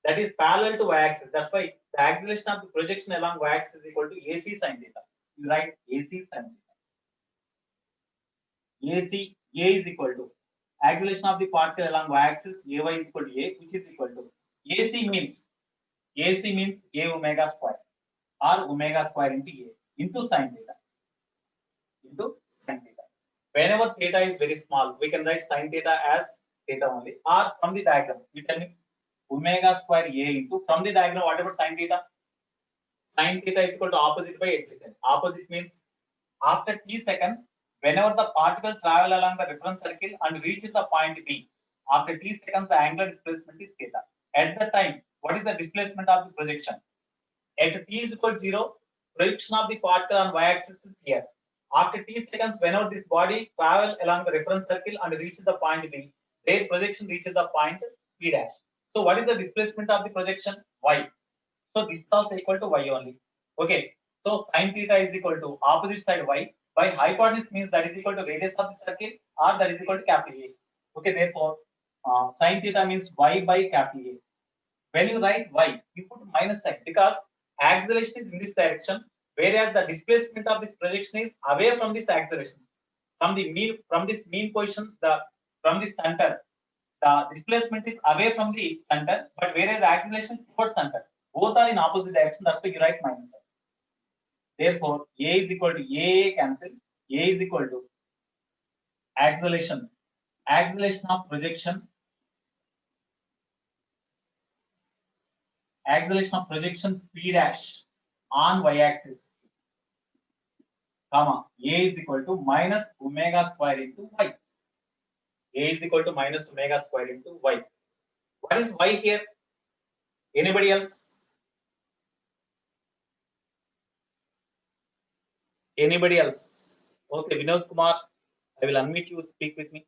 That is parallel to y-axis. That's why the acceleration of the projection along y-axis is equal to AC sin theta. You write AC sin theta. AC, A is equal to acceleration of the particle along y-axis, AY is equal to A, which is equal to AC means A omega square or omega square into A into sin theta. Whenever theta is very small, we can write sin theta as theta only, or from the diagram, you tell me omega square A into, from the diagram, what about sin theta? Sin theta is equal to opposite by adjacent. Opposite means after t seconds, whenever the particle travel along the reference circle and reaches the point B, after t seconds, the angular displacement is theta. At the time, what is the displacement of the projection? At t is equal to 0, projection of the particle on y-axis is here. After t seconds, whenever this body travel along the reference circle and reaches the point B, their projection reaches the point P dash. So what is the displacement of the projection? Y. So this is also equal to y only. Okay. So sin theta is equal to opposite side y by hypotenuse, means that is equal to radius of the circle, or that is equal to capital A. Okay. Therefore, sin theta means y by capital A. When you write y, you put minus sign because acceleration is in this direction, whereas the displacement of this projection is away from this acceleration. From this mean position, from the center, the displacement is away from the center, but whereas acceleration towards center. Both are in opposite direction. That's why you write minus sign. Therefore, A is equal to A cancel. A is equal to acceleration of projection. Acceleration of projection P dash on y-axis, comma, A is equal to minus omega square into y. A is equal to minus omega square into y. What is y here? Anybody else? Anybody else? Okay, Vinod Kumar, I will unmute you, speak with me.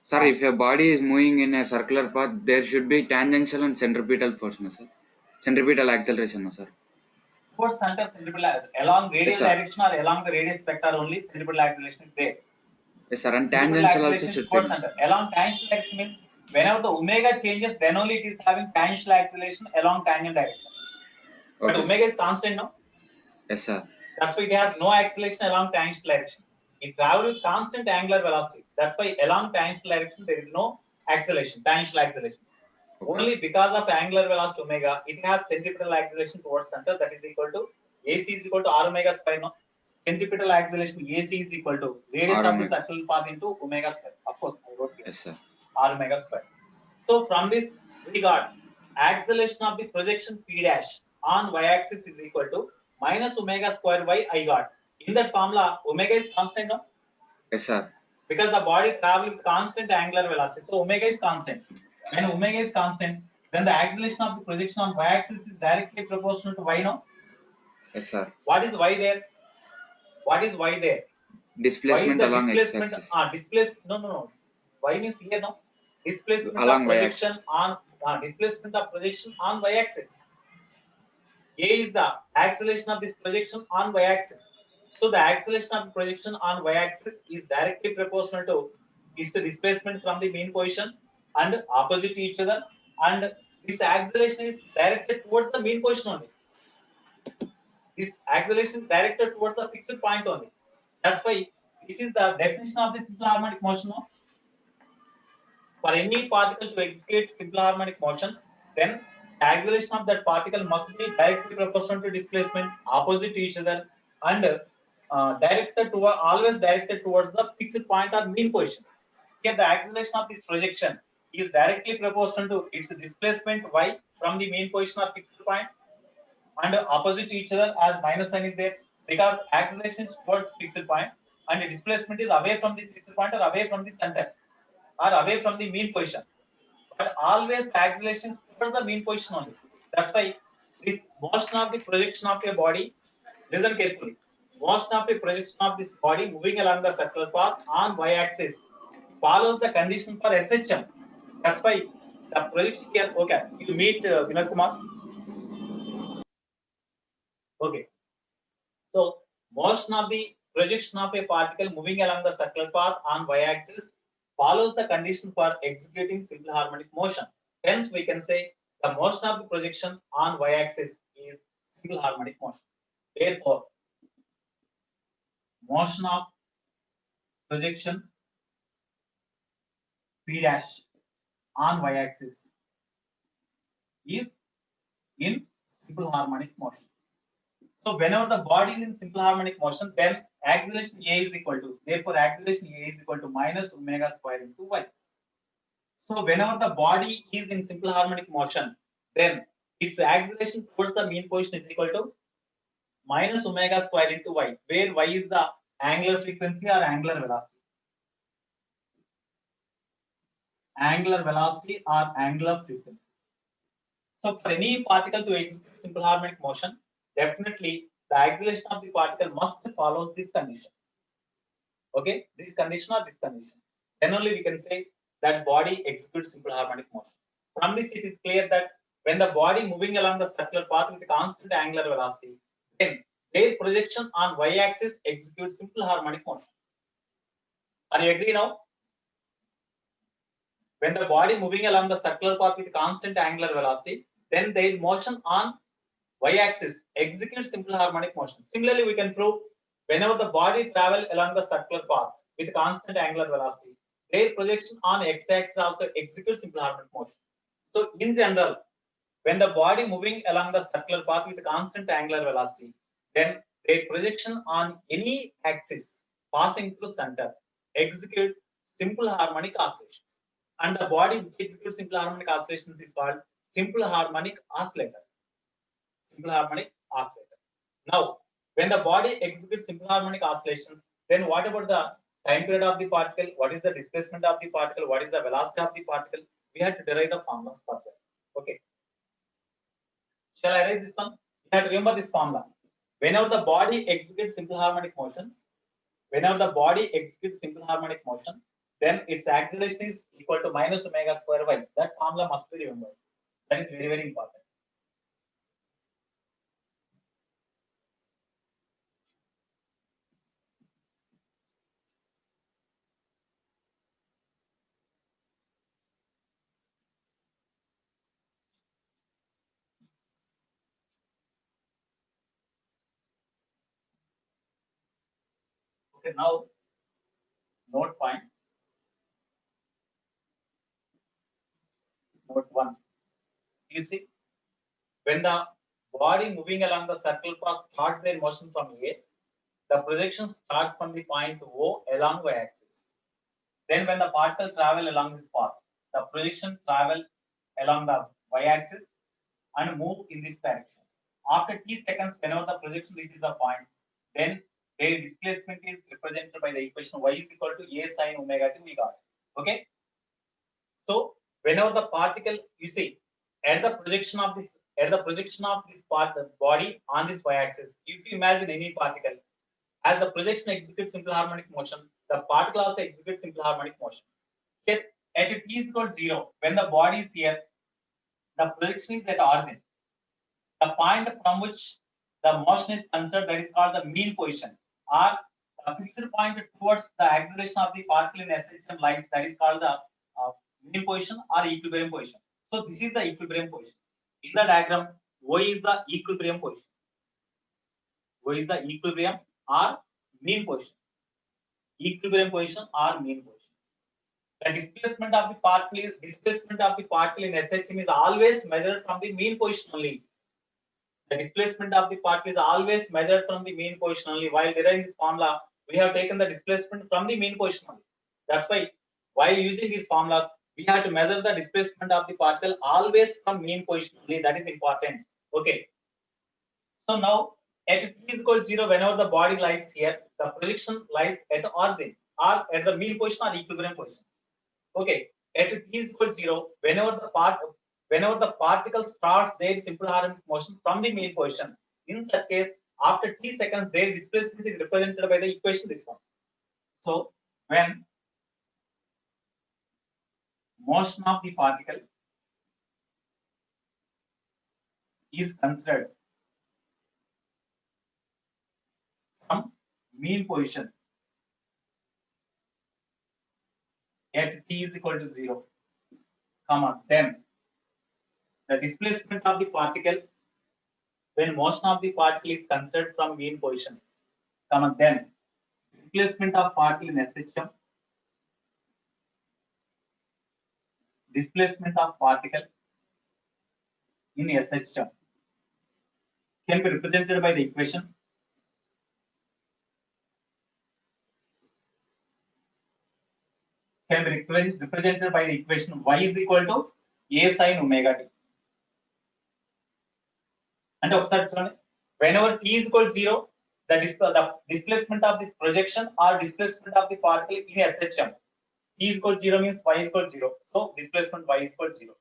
Sir, if a body is moving in a circular path, there should be tangential and centripetal force, no, sir? Centripetal acceleration, no, sir? Towards center, centripetal along radial Yes, sir. direction or along the radius vector only, centripetal acceleration is there. Yes, sir. And Centripetal tangential also acceleration should be. towards center. Along tangential direction means whenever the omega changes, then only it is having tangential acceleration along tangent direction. But Okay. omega is constant now. Yes, sir. That's why it has no acceleration along tangential direction. It travels with constant angular velocity. That's why along tangential direction there is no acceleration, tangential acceleration. Okay. Only because of angular velocity omega, it has centripetal acceleration towards center. That is equal to AC is equal to R omega square. No, centripetal acceleration AC is equal to radius R of the omega. circular path into omega square. Of course, I wrote here Yes, sir. R omega square. So from this, we got acceleration of the projection P dash on y-axis is equal to minus omega square y I got. In that formula, omega is constant, no? Yes, sir. Because the body travels with constant angular velocity. So omega is constant. When omega is constant, then the acceleration of the projection on y-axis is directly proportional to y, no? Yes, sir. What is y there? What is y there? Y is Displacement the along displacement. x-axis. No. Y means here, no? Displacement of Along projection y-axis. on displacement of projection on y-axis. A is the acceleration of this projection on y-axis. So the acceleration of the projection on y-axis is directly proportional to its displacement from the mean position and opposite to each other. And this acceleration is directed towards the mean position only. This acceleration is directed towards the fixed point only. That's why this is the definition of the simple harmonic motion. No? For any particle to execute simple harmonic motions, then the acceleration of that particle must be directly proportional to displacement, opposite to each other, and always directed towards the fixed point or mean position. Here, the acceleration of this projection is directly proportional to its displacement y from the mean position or fixed point, and opposite to each other as minus sign is there because acceleration is towards fixed point and displacement is away from the fixed point or away from the center or away from the mean position. But always the acceleration is towards the mean position only. That's why this motion of the projection of a body, listen carefully, motion of the projection of this body moving along the circular path on y-axis follows the condition for SHM. That's why the projection here, okay, you meet Vinod Kumar. Okay. So motion of the projection of a particle moving along the circular path on y-axis follows the condition for executing simple harmonic motion. Hence, we can say the motion of the projection on y-axis is simple harmonic motion. Therefore, motion of projection P dash on y-axis is in simple harmonic motion. So whenever the body is in simple harmonic motion, then acceleration A is equal to, therefore acceleration A is equal to minus omega square into y. So whenever the body is in simple harmonic motion, then its acceleration towards the mean position is equal to minus omega square into y, where y is the angular frequency or angular velocity. Angular velocity or angular frequency. So for any particle to execute simple harmonic motion, definitely the acceleration of the particle must follow this condition. Okay, this condition or this condition. Then only we can say that body executes simple harmonic motion. From this, it is clear that when the body moving along the circular path with a constant angular velocity, then their projection on y-axis executes simple harmonic motion. Are you agree now? When the body moving along the circular path with constant angular velocity, then their motion on y-axis executes simple harmonic motion. Similarly, we can prove whenever the body travel along the circular path with constant angular velocity, their projection on x-axis also executes simple harmonic motion. So in general, when the body moving along the circular path with constant angular velocity, then their projection on any axis passing through center execute simple harmonic oscillations. And the body which executes simple harmonic oscillations is called simple harmonic oscillator. Simple harmonic oscillator. Now, when the body executes simple harmonic oscillations, then what about the time period of the particle? What is the displacement of the particle? What is the velocity of the particle? We have to derive the formulas for that. Okay. Shall I write this one? You have to remember this formula. Whenever the body executes simple harmonic motions, then its acceleration is equal to minus omega square y. That formula must be remembered. That is very, very important. Okay, now note point. Note 1. You see, when the body moving along the circle path starts their motion from A, the projection starts from the point O along y-axis. Then when the particle travel along this path, the projection travel along the y-axis and move in this direction. After t seconds, whenever the projection reaches the point, then their displacement is represented by the equation y is equal to a sin omega t we got. Okay. So whenever the particle, you see, at the projection of this part, the body on this y-axis, if you imagine any particle, as the projection executes simple harmonic motion, the particle also executes simple harmonic motion. Here, at t is equal to 0, when the body is here, the projection is at origin. The point from which the motion is considered, that is called the mean position, or the fixed point towards the acceleration of the particle in SHM lies, that is called the mean position or equilibrium position. So this is the equilibrium position. In the diagram, Y is the equilibrium position. Y is the equilibrium or mean position. Equilibrium position or mean position. The displacement of the particle in SHM is always measured from the mean position only. The displacement of the particle is always measured from the mean position only. While deriving this formula, we have taken the displacement from the mean position only. That's why, while using these formulas, we have to measure the displacement of the particle always from mean position only. That is important. Okay. So now, at t is equal to 0, whenever the body lies here, the projection lies at origin or at the mean position or equilibrium position. Okay. At t is equal to 0, whenever the particle starts their simple harmonic motion from the mean position. In such case, after t seconds, their displacement is represented by the equation this one. So when motion of the particle is considered from mean position at t is equal to 0, then the displacement of the particle when motion of the particle is considered from mean position, then displacement of particle in SHM, displacement of particle in SHM can be represented by the equation y is equal to a sin omega t. And whenever t is equal to 0, the displacement of this projection or displacement of the particle in SHM, t is equal to 0 means y is equal to 0. So displacement y is equal to 0.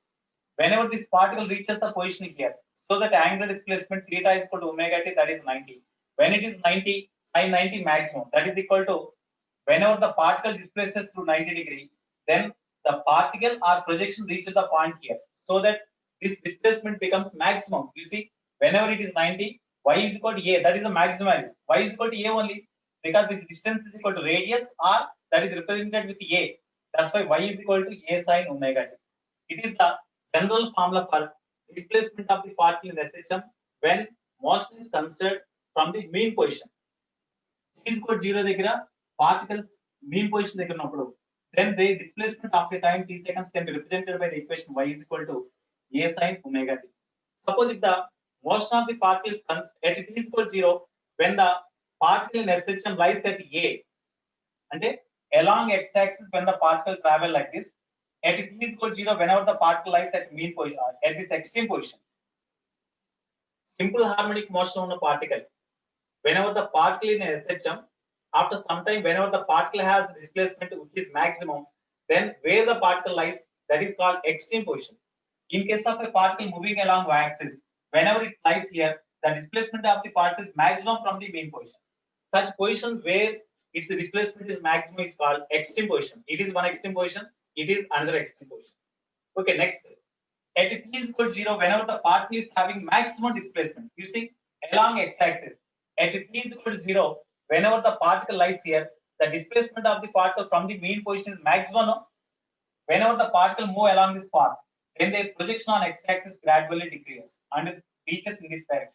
Whenever this particle reaches the position here, so that angular displacement theta is equal to omega t, that is 90. When it is 90, sin 90 maximum, that is equal to whenever the particle displaces through 90 degree, then the particle or projection reaches the point here, so that this displacement becomes maximum. You see, whenever it is 90, y is equal to a, that is the maximum value. Y is equal to a only because this distance is equal to radius or that is represented with a. That's why y is equal to a sin omega t. It is the general formula for displacement of the particle in the system when motion is considered from the mean position. T is equal to 0 degra particles mean position degra unnappudu, then the displacement after time t seconds can be represented by the equation y is equal to a sin omega t. Suppose if the motion of the particle is at t is equal to 0, when the particle in SHM lies at a, and along x-axis when the particle travel like this, at t is equal to 0, whenever the particle lies at mean position, at this extreme position. Simple harmonic motion on a particle, whenever the particle in SHM, after some time, whenever the particle has displacement which is maximum, then where the particle lies, that is called extreme position. In case of a particle moving along y-axis, whenever it lies here, the displacement of the particle is maximum from the mean position. Such position where its displacement is maximum is called extreme position. It is one extreme position, it is another extreme position. Okay, next. At t is equal to 0, whenever the particle is having maximum displacement, you see, along x-axis, at t is equal to 0, whenever the particle lies here, the displacement of the particle from the mean position is maximum. No? Whenever the particle move along this path, then their projection on x-axis gradually decreases and reaches in this direction.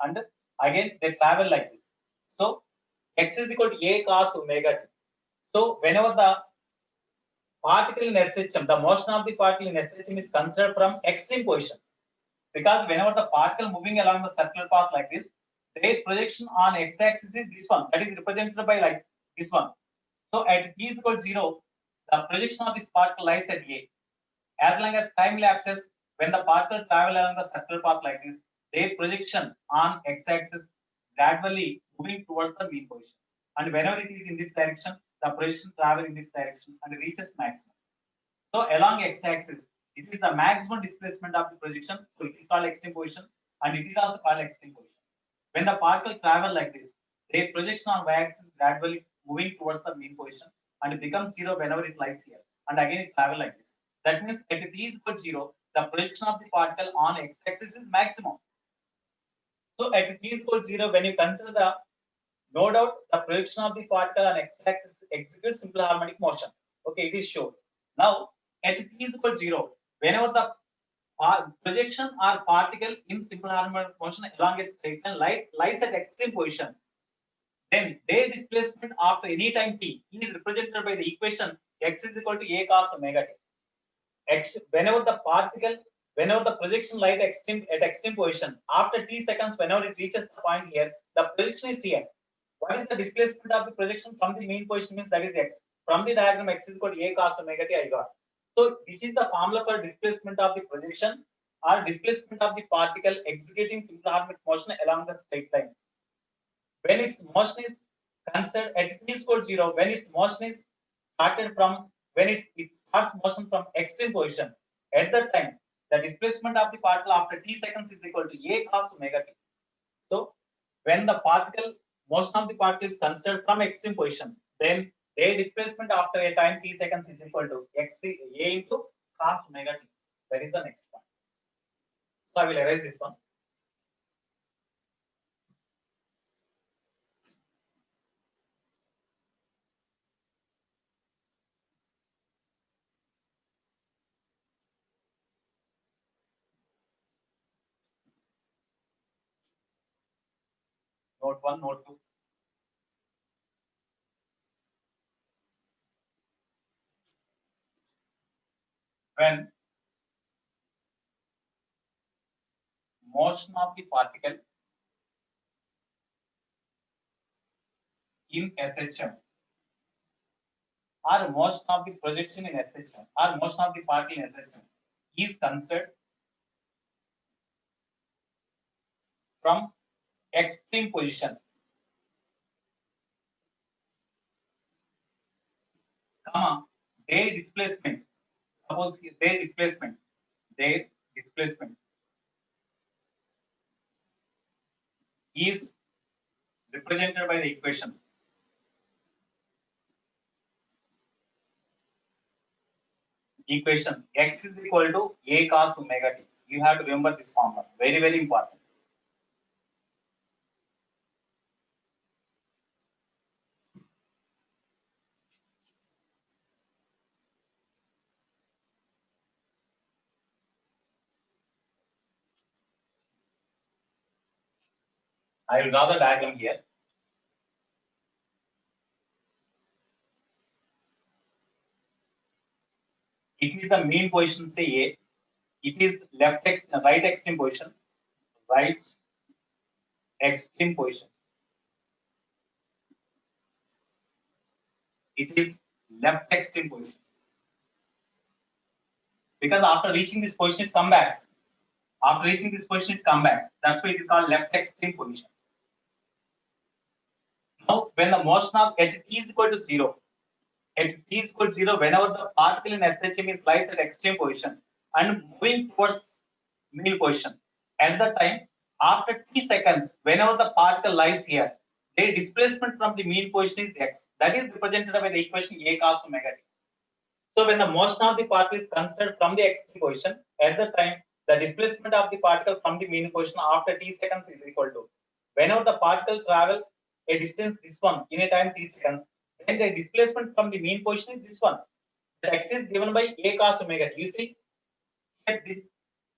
And again, they travel like this. So, x is equal to a cos omega t. So, whenever the particle in SHM, the motion of the particle in SHM is considered from extreme position. Because whenever the particle moving along the circular path like this, their projection on x-axis is this one, that is represented by like this one. So at t is equal to 0, the projection of this particle lies at A. As long as time lapses, when the particle travel along the circular path like this, their projection on x-axis gradually moving towards the mean position. And whenever it is in this direction, the projection travel in this direction and reaches maximum. So along x-axis, it is the maximum displacement of the projection. So it is called extreme position, and it is also called extreme position. When the particle travel like this, their projection on y-axis gradually moving towards the mean position and becomes 0 whenever it lies here. And again it travel like this. That means at t is equal to 0, the projection of the particle on x-axis is maximum. So at t is equal to 0, when you consider the, no doubt, the projection of the particle on x-axis executes simple harmonic motion. Okay, it is shown. Now at t is equal to 0, whenever the projection or particle in simple harmonic motion along a straight line lies at extreme position, then their displacement after any time t is represented by the equation x is equal to a cos omega t. Whenever the projection lies at extreme position, after t seconds, whenever it reaches the point here, the projection is here. What is the displacement of the projection from the mean position means that is x. From the diagram, x is equal to a cos omega t I got. So which is the formula for displacement of the projection or displacement of the particle executing simple harmonic motion along the straight line. When its motion is considered at t is equal to 0, when its motion is started from, when it starts motion from extreme position, at that time the displacement of the particle after t seconds is equal to a cos omega t. So when the particle motion of the particle is considered from extreme position, then their displacement after a time t seconds is equal to a into cos omega t. That is the next one. So I will erase this one. Note 1, note 2. When motion of the particle in SHM or motion of the projection in SHM or motion of the particle in SHM is considered from extreme position, comma, their displacement, suppose their displacement is represented by the equation x is equal to a cos omega t. You have to remember this formula, very, very important. I will draw the diagram here. It is the mean position, say A. It is right extreme position, right extreme position. It is left extreme position. Because after reaching this position, come back. After reaching this position, come back. That's why it is called left extreme position. Now, when the motion of at t is equal to 0, at t is equal to 0, whenever the particle in SHM is lies at extreme position and moving towards mean position, at the time after t seconds, whenever the particle lies here, their displacement from the mean position is x. That is represented by the equation a cos omega t. So when the motion of the particle is considered from the extreme position, at the time the displacement of the particle from the mean position after t seconds is equal to, whenever the particle travel a distance this one in a time t seconds, then the displacement from the mean position is this one. The x is given by a cos omega t. You see, this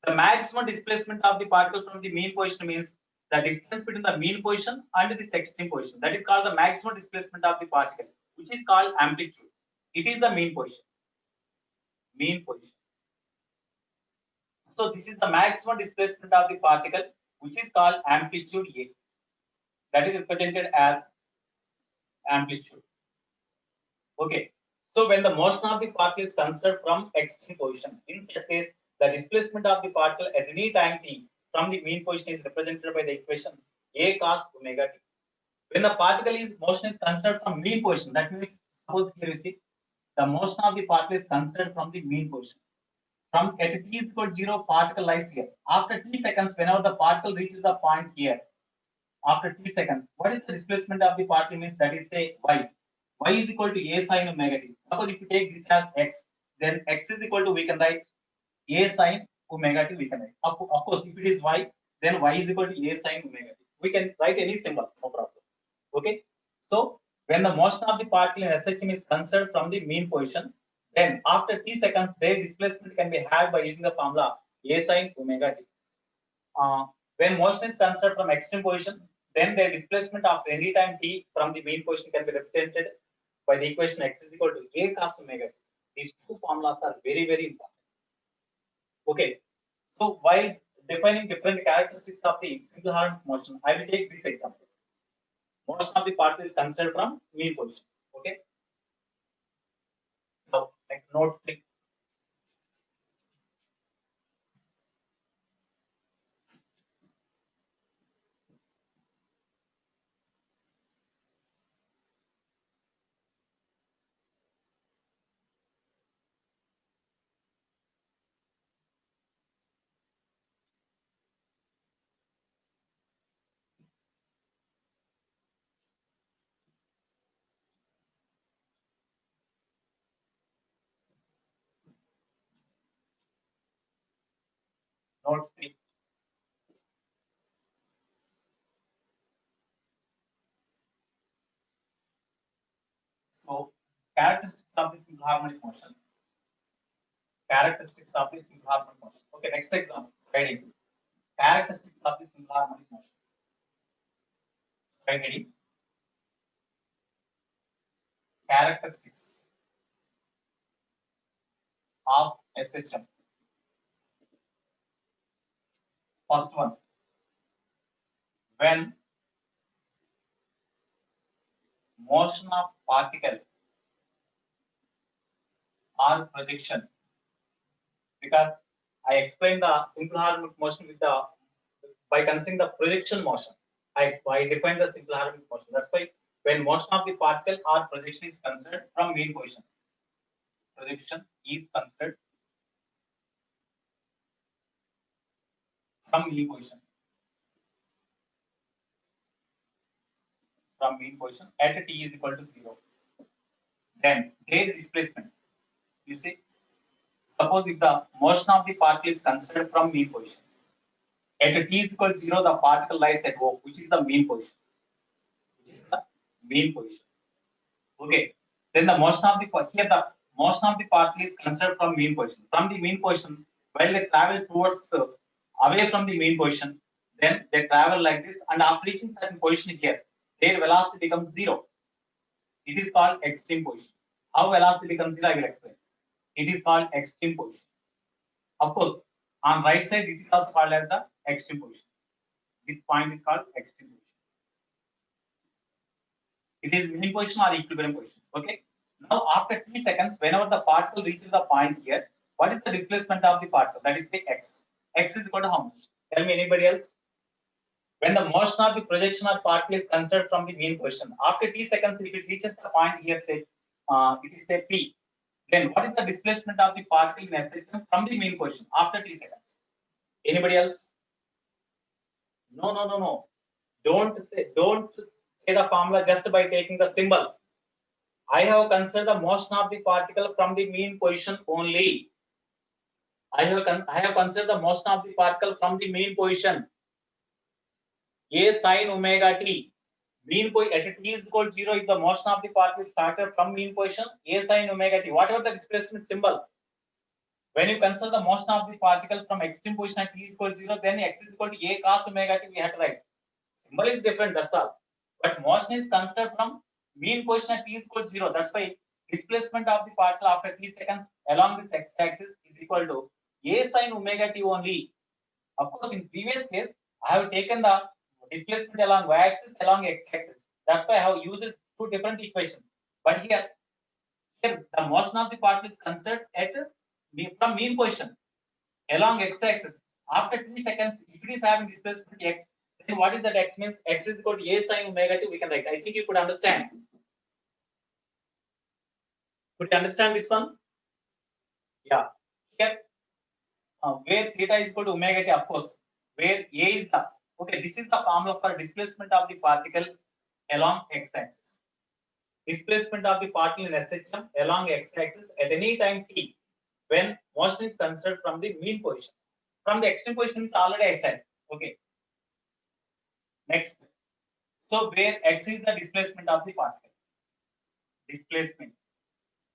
the maximum displacement of the particle from the mean position means the distance between the mean position and this extreme position. That is called the maximum displacement of the particle, which is called amplitude. It is the mean position. Mean position. So this is the maximum displacement of the particle, which is called amplitude A. that is represented as amplitude. Okay. So when the motion of the particle is considered from extreme position, in such case, the displacement of the particle at any time t from the mean position is represented by the equation a cos omega t. When the particle is motion is considered from mean position, that means suppose here you see the motion of the particle is considered from the mean position. From at t is equal to 0, particle lies here. After t seconds, whenever the particle reaches the point here, after t seconds, what is the displacement of the particle means that is say y. Y is equal to a sine omega t. Suppose if you take this as x, then x is equal to, we can write a sine omega t, we can write. Of course, if it is y, then y is equal to a sine omega t. We can write any symbol, no problem. Okay. So when the motion of the particle in SHM is considered from the mean position, then after t seconds, their displacement can be had by using the formula a sine omega t. When motion is considered from extreme position, then their displacement after any time t from the mean position can be represented by the equation x is equal to a cos omega t. These two formulas are very, very important. Okay. So while defining different characteristics of the simple harmonic motion, I will take this example. Motion of the particle is considered from mean position. Okay. Now, next note, please. Note 3. So, characteristics of the simple harmonic motion. Characteristics of the simple harmonic motion. Okay, next example. Slide 8. Characteristics of the simple harmonic motion. Slide 8. Characteristics of SHM. First one. When motion of particle or projection, because I explained the simple harmonic motion with the by considering the projection motion. I define the simple harmonic motion. That's why when motion of the particle or projection is considered from mean position, projection is considered from mean position. From mean position at t is equal to 0. Then their displacement. You see, suppose if the motion of the particle is considered from mean position, at t is equal to 0, the particle lies at O, which is the mean position. Which is the mean position. Okay. Then the motion of the particle is considered from mean position. From the mean position, while they travel towards away from the mean position, then they travel like this, and after reaching certain position here, their velocity becomes 0. It is called extreme position. How velocity becomes 0, I will explain. It is called extreme position. Of course, on right side, it is also called as the extreme position. This point is called extreme position. It is mean position or equilibrium position. Okay. Now, after t seconds, whenever the particle reaches the point here, what is the displacement of the particle? That is the x. X is equal to how much? Tell me, anybody else? When the motion of the projection or particle is considered from the mean position, after t seconds, if it reaches the point here, say it is say p, then what is the displacement of the particle in SHM from the mean position after t seconds? Anybody else? No. Don't say the formula just by taking the symbol. I have considered the motion of the particle from the mean position only. I have considered the motion of the particle from the mean position. A sine omega t. Mean position at t is equal to 0 if the motion of the particle is started from mean position. A sine omega t. Whatever the displacement symbol. When you consider the motion of the particle from extreme position at t is equal to 0, then x is equal to a cos omega t. We have to write. Symbol is different. That's all. But motion is considered from mean position at t is equal to 0. That's why displacement of the particle after t seconds along this x-axis is equal to a sine omega t only. Of course, in previous case, I have taken the displacement along y-axis, along x-axis. That's why I have used two different equations. But here the motion of the particle is considered at from mean position along x-axis. After t seconds, if it is having displacement x, then what is that x means? X is equal to a sine omega t. We can write. I think you could understand. Could you understand this one? Yeah. Here, where theta is equal to omega t, of course. Where a is the okay. This is the formula for displacement of the particle along x-axis. Displacement of the particle in SHM along x-axis at any time t, when motion is considered from the mean position. From the extreme position is already I said. Okay. Next. So where x is the displacement of the particle. Displacement.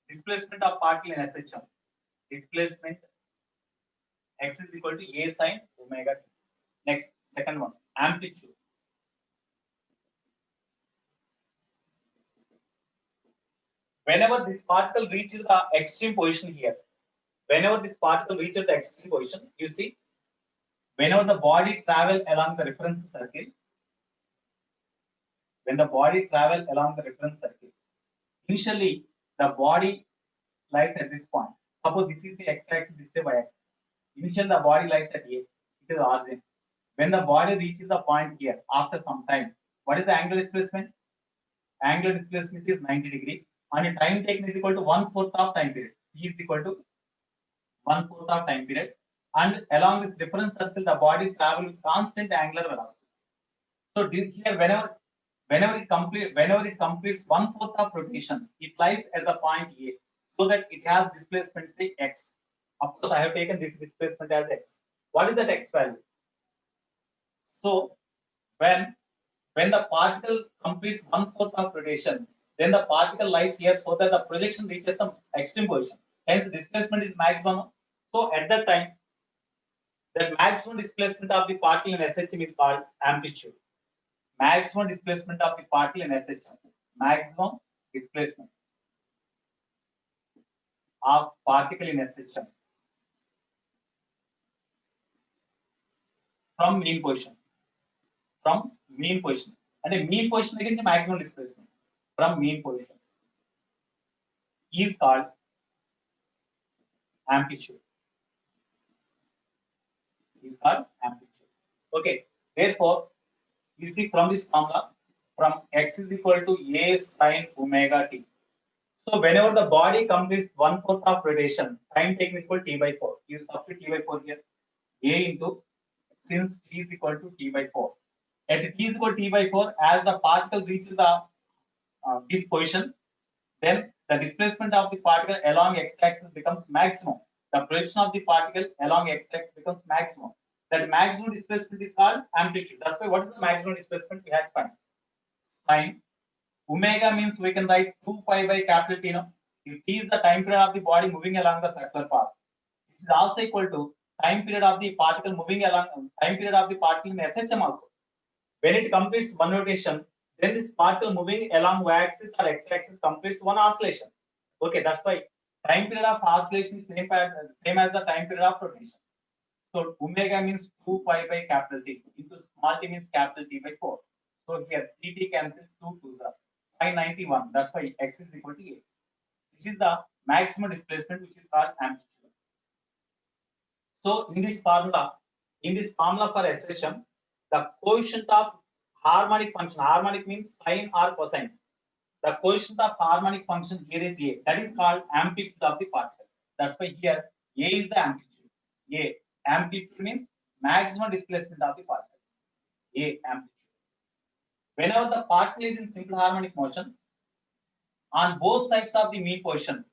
Displacement of particle in SHM. Displacement x is equal to a sine omega t. Next, second one, amplitude. Whenever this particle reaches the extreme position here, whenever this particle reaches the extreme position, you see, whenever the body travel along the reference circle, when the body travel along the reference circle, initially the body lies at this point. Suppose this is the x-axis, this is the y-axis. Initially the body lies at A, it is origin. When the body reaches the point here, after some time, what is the angular displacement? Angular displacement is 90 degree, and time taken is equal to 1/4 of time period. T is equal to 1/4 of time period, and along this reference circle, the body travels with constant angular velocity. So here, whenever it completes 1/4 of rotation, it lies at the point A, so that it has displacement say x. Of course, I have taken this displacement as x. What is that x value? So when the particle completes 1/4 of rotation, then the particle lies here so that the projection reaches some extreme position. Hence, displacement is maximum. So at that time, the maximum displacement of the particle in SHM is called amplitude. Maximum displacement of the particle in SHM. Maximum displacement of particle in SHM from mean position. From mean position. And a mean position against maximum displacement from mean position is called amplitude. Is called amplitude. Okay. Therefore, you see from this formula, from x is equal to a sine omega t. So whenever the body completes 1/4 of rotation, time taken is equal to t/4. You substitute t/4 here. A into, since t is equal to t/4. At t is equal to t/4, as the particle reaches the this position, then the displacement of the particle along x-axis becomes maximum. The projection of the particle along x-axis becomes maximum. That maximum displacement is called amplitude. That's why what is the maximum displacement we have to find? Sine omega means we can write 2 pi by capital T. No? If T is the time period of the body moving along the circular path, it is also equal to time period of the particle moving along, time period of the particle in SHM also. When it completes one rotation, then this particle moving along y-axis or x-axis completes one oscillation. Okay, that's why time period of oscillation is same as the time period of rotation. So omega means 2 pi by capital T into small t means capital T/4. So here dt cancels 2 2s are sine 91. That's why x is equal to a. This is the maximum displacement, which is called amplitude. So in this formula for SHM, the coefficient of harmonic function, harmonic means sine or cosine. The coefficient of harmonic function here is a. That is called amplitude of the particle. That's why here a is the amplitude. A. Amplitude means maximum displacement of the particle. A. Amplitude. Whenever the particle is in simple harmonic motion, on both sides of the mean position,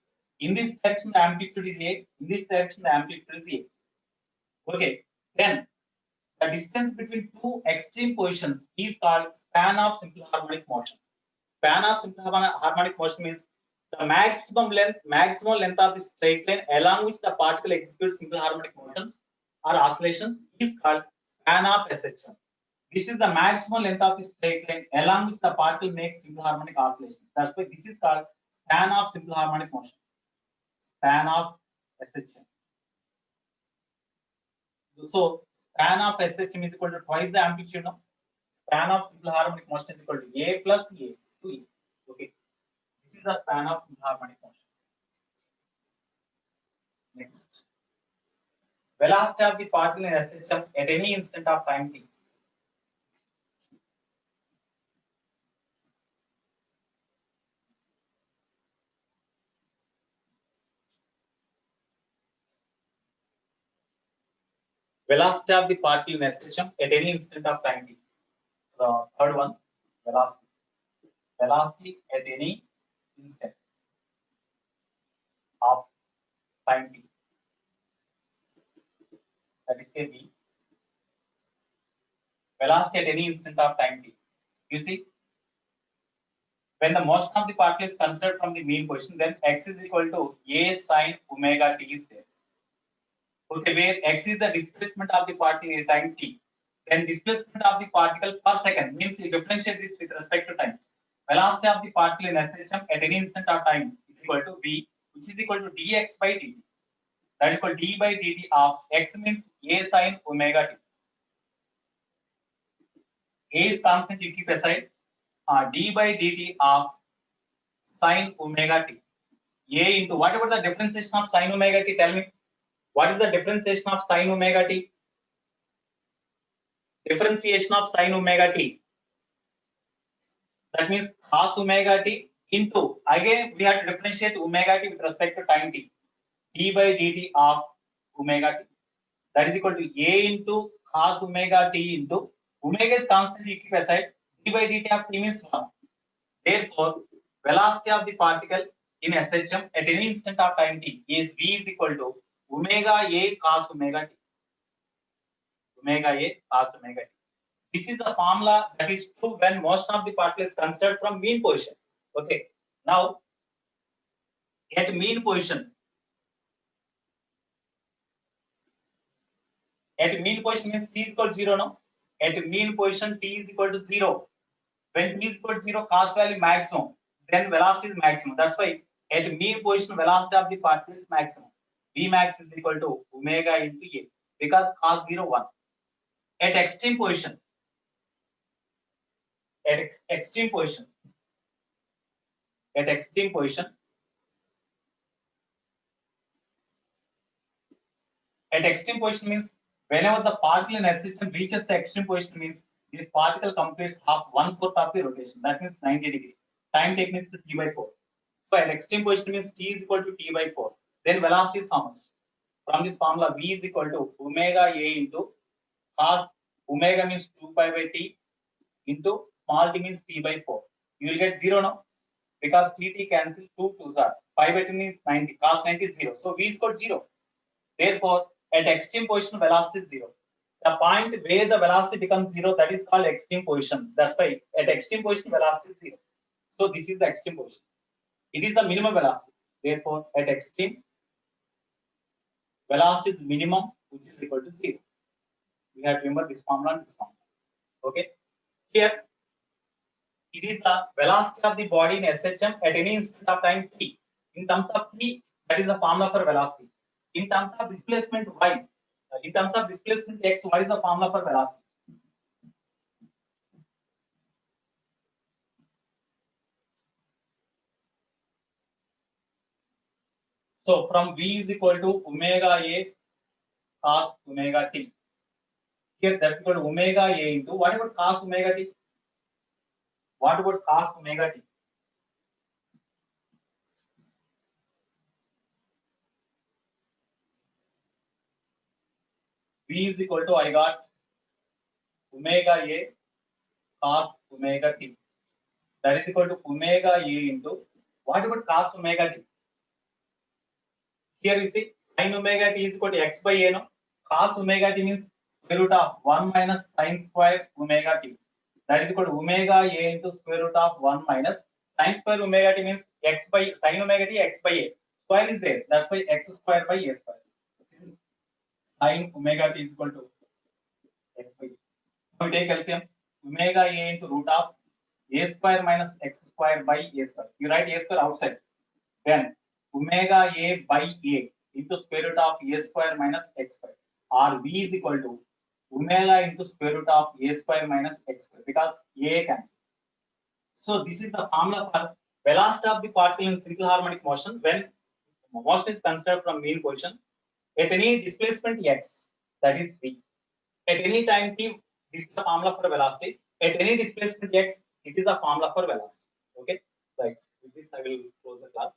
in this direction the amplitude is A, in this direction the amplitude is A. Okay, then the distance between two extreme positions is called span of simple harmonic motion. Span of simple harmonic motion means the maximum length of the straight line along which the particle executes simple harmonic motions or oscillations is called span of SHM. This is the maximum length of the straight line along which the particle makes simple harmonic oscillations. That's why this is called span of simple harmonic motion. Span of SHM. So span of SHM is equal to twice the amplitude. No? span of simple harmonic motion is equal to A plus A to E. Okay. This is the span of simple harmonic motion. Next. Velocity of the particle in a system at any instant of time t. Velocity of the particle in a system at any instant of time t. The third one, velocity. Velocity at any instant of time t. That is a v. Velocity at any instant of time t. You see, when the motion of the particle is considered from the mean position, then x is equal to a sine omega t is there. Okay, where x is the displacement of the particle in time t. Then displacement of the particle per second means you differentiate this with respect to time. Velocity of the particle in a system at any instant of time is equal to v, which is equal to dx by dt. That is called d by dt of x means a sine omega t. A is constant, you keep aside. D by dt of sine omega t. A into whatever the differentiation of sine omega t, tell me. What is the differentiation of sine omega t? Differentiation of sine omega t. That means cos omega t into, again we have to differentiate omega t with respect to time t. D by dt of omega t. That is equal to A into cos omega t into omega is constant, you keep aside. D by dt of t means 1. Therefore, velocity of the particle in a system at any instant of time t is v is equal to omega a cos omega t. Omega a cos omega t. This is the formula that is true when motion of the particle is considered from mean position. Okay. Now, at mean position, means t is equal to 0 now. At mean position, t is equal to 0. When t is equal to 0, cos value maximum, then velocity is maximum. That's why at mean position, velocity of the particle is maximum. V max is equal to omega into a, because cos 0, 1. At extreme position, at extreme position, means whenever the particle in a system reaches the extreme position, means this particle completes half 1/4 of the rotation. That means 90 degrees. Time taken is t by 4. So at extreme position means t is equal to t by 4. Then velocity is how much? From this formula, v is equal to omega a into cos omega means 2 pi by t into small t means t by 4. You will get 0 now, because t cancel 2 2s are. Pi by t means 90. Cos 90 is 0. So v is equal to 0. Therefore, at extreme position, velocity is 0. The point where the velocity becomes 0, that is called extreme position. That's why at extreme position, velocity is 0. So this is the extreme position. It is the minimum velocity. Therefore, at extreme, velocity is minimum, which is equal to 0. We have to remember this formula and this formula. Okay. Here, it is the velocity of the body in SHM at any instant of time t. In terms of t, that is the formula for velocity. In terms of displacement y, in terms of displacement x, what is the formula for velocity? So from v is equal to omega a cos omega t. Here that's equal to omega a into what about cos omega t? What about cos omega t? V is equal to, I got omega a cos omega t. That is equal to omega a into what about cos omega t? Here you see sin omega t is equal to x by a. No, cos omega t means square root of 1 minus sin square omega t. That is equal to omega a into square root of 1 minus sin square omega t means x by sin omega t x by a. Square is there. That's why x square by a square. Since sin omega t is equal to x by a. Now we take LCM. Omega a into root of a square minus x square by a square. You write a square outside. Then omega a by a into square root of a square minus x square, or v is equal to omega into square root of a square minus x square because a cancels. So this is the formula for velocity of the particle in simple harmonic motion when motion is considered from mean position at any displacement x, that is v. At any time t, this is the formula for velocity. At any displacement x, it is the formula for velocity. Okay, right. With this, I will close the class.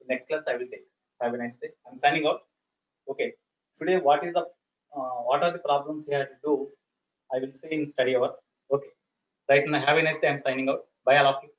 The next class I will take. Have a nice day. I'm signing out. Okay. Today, what are the problems you have to do? I will say in study hour. Okay. Right now, have a nice day. I'm signing out. Bye, all of you.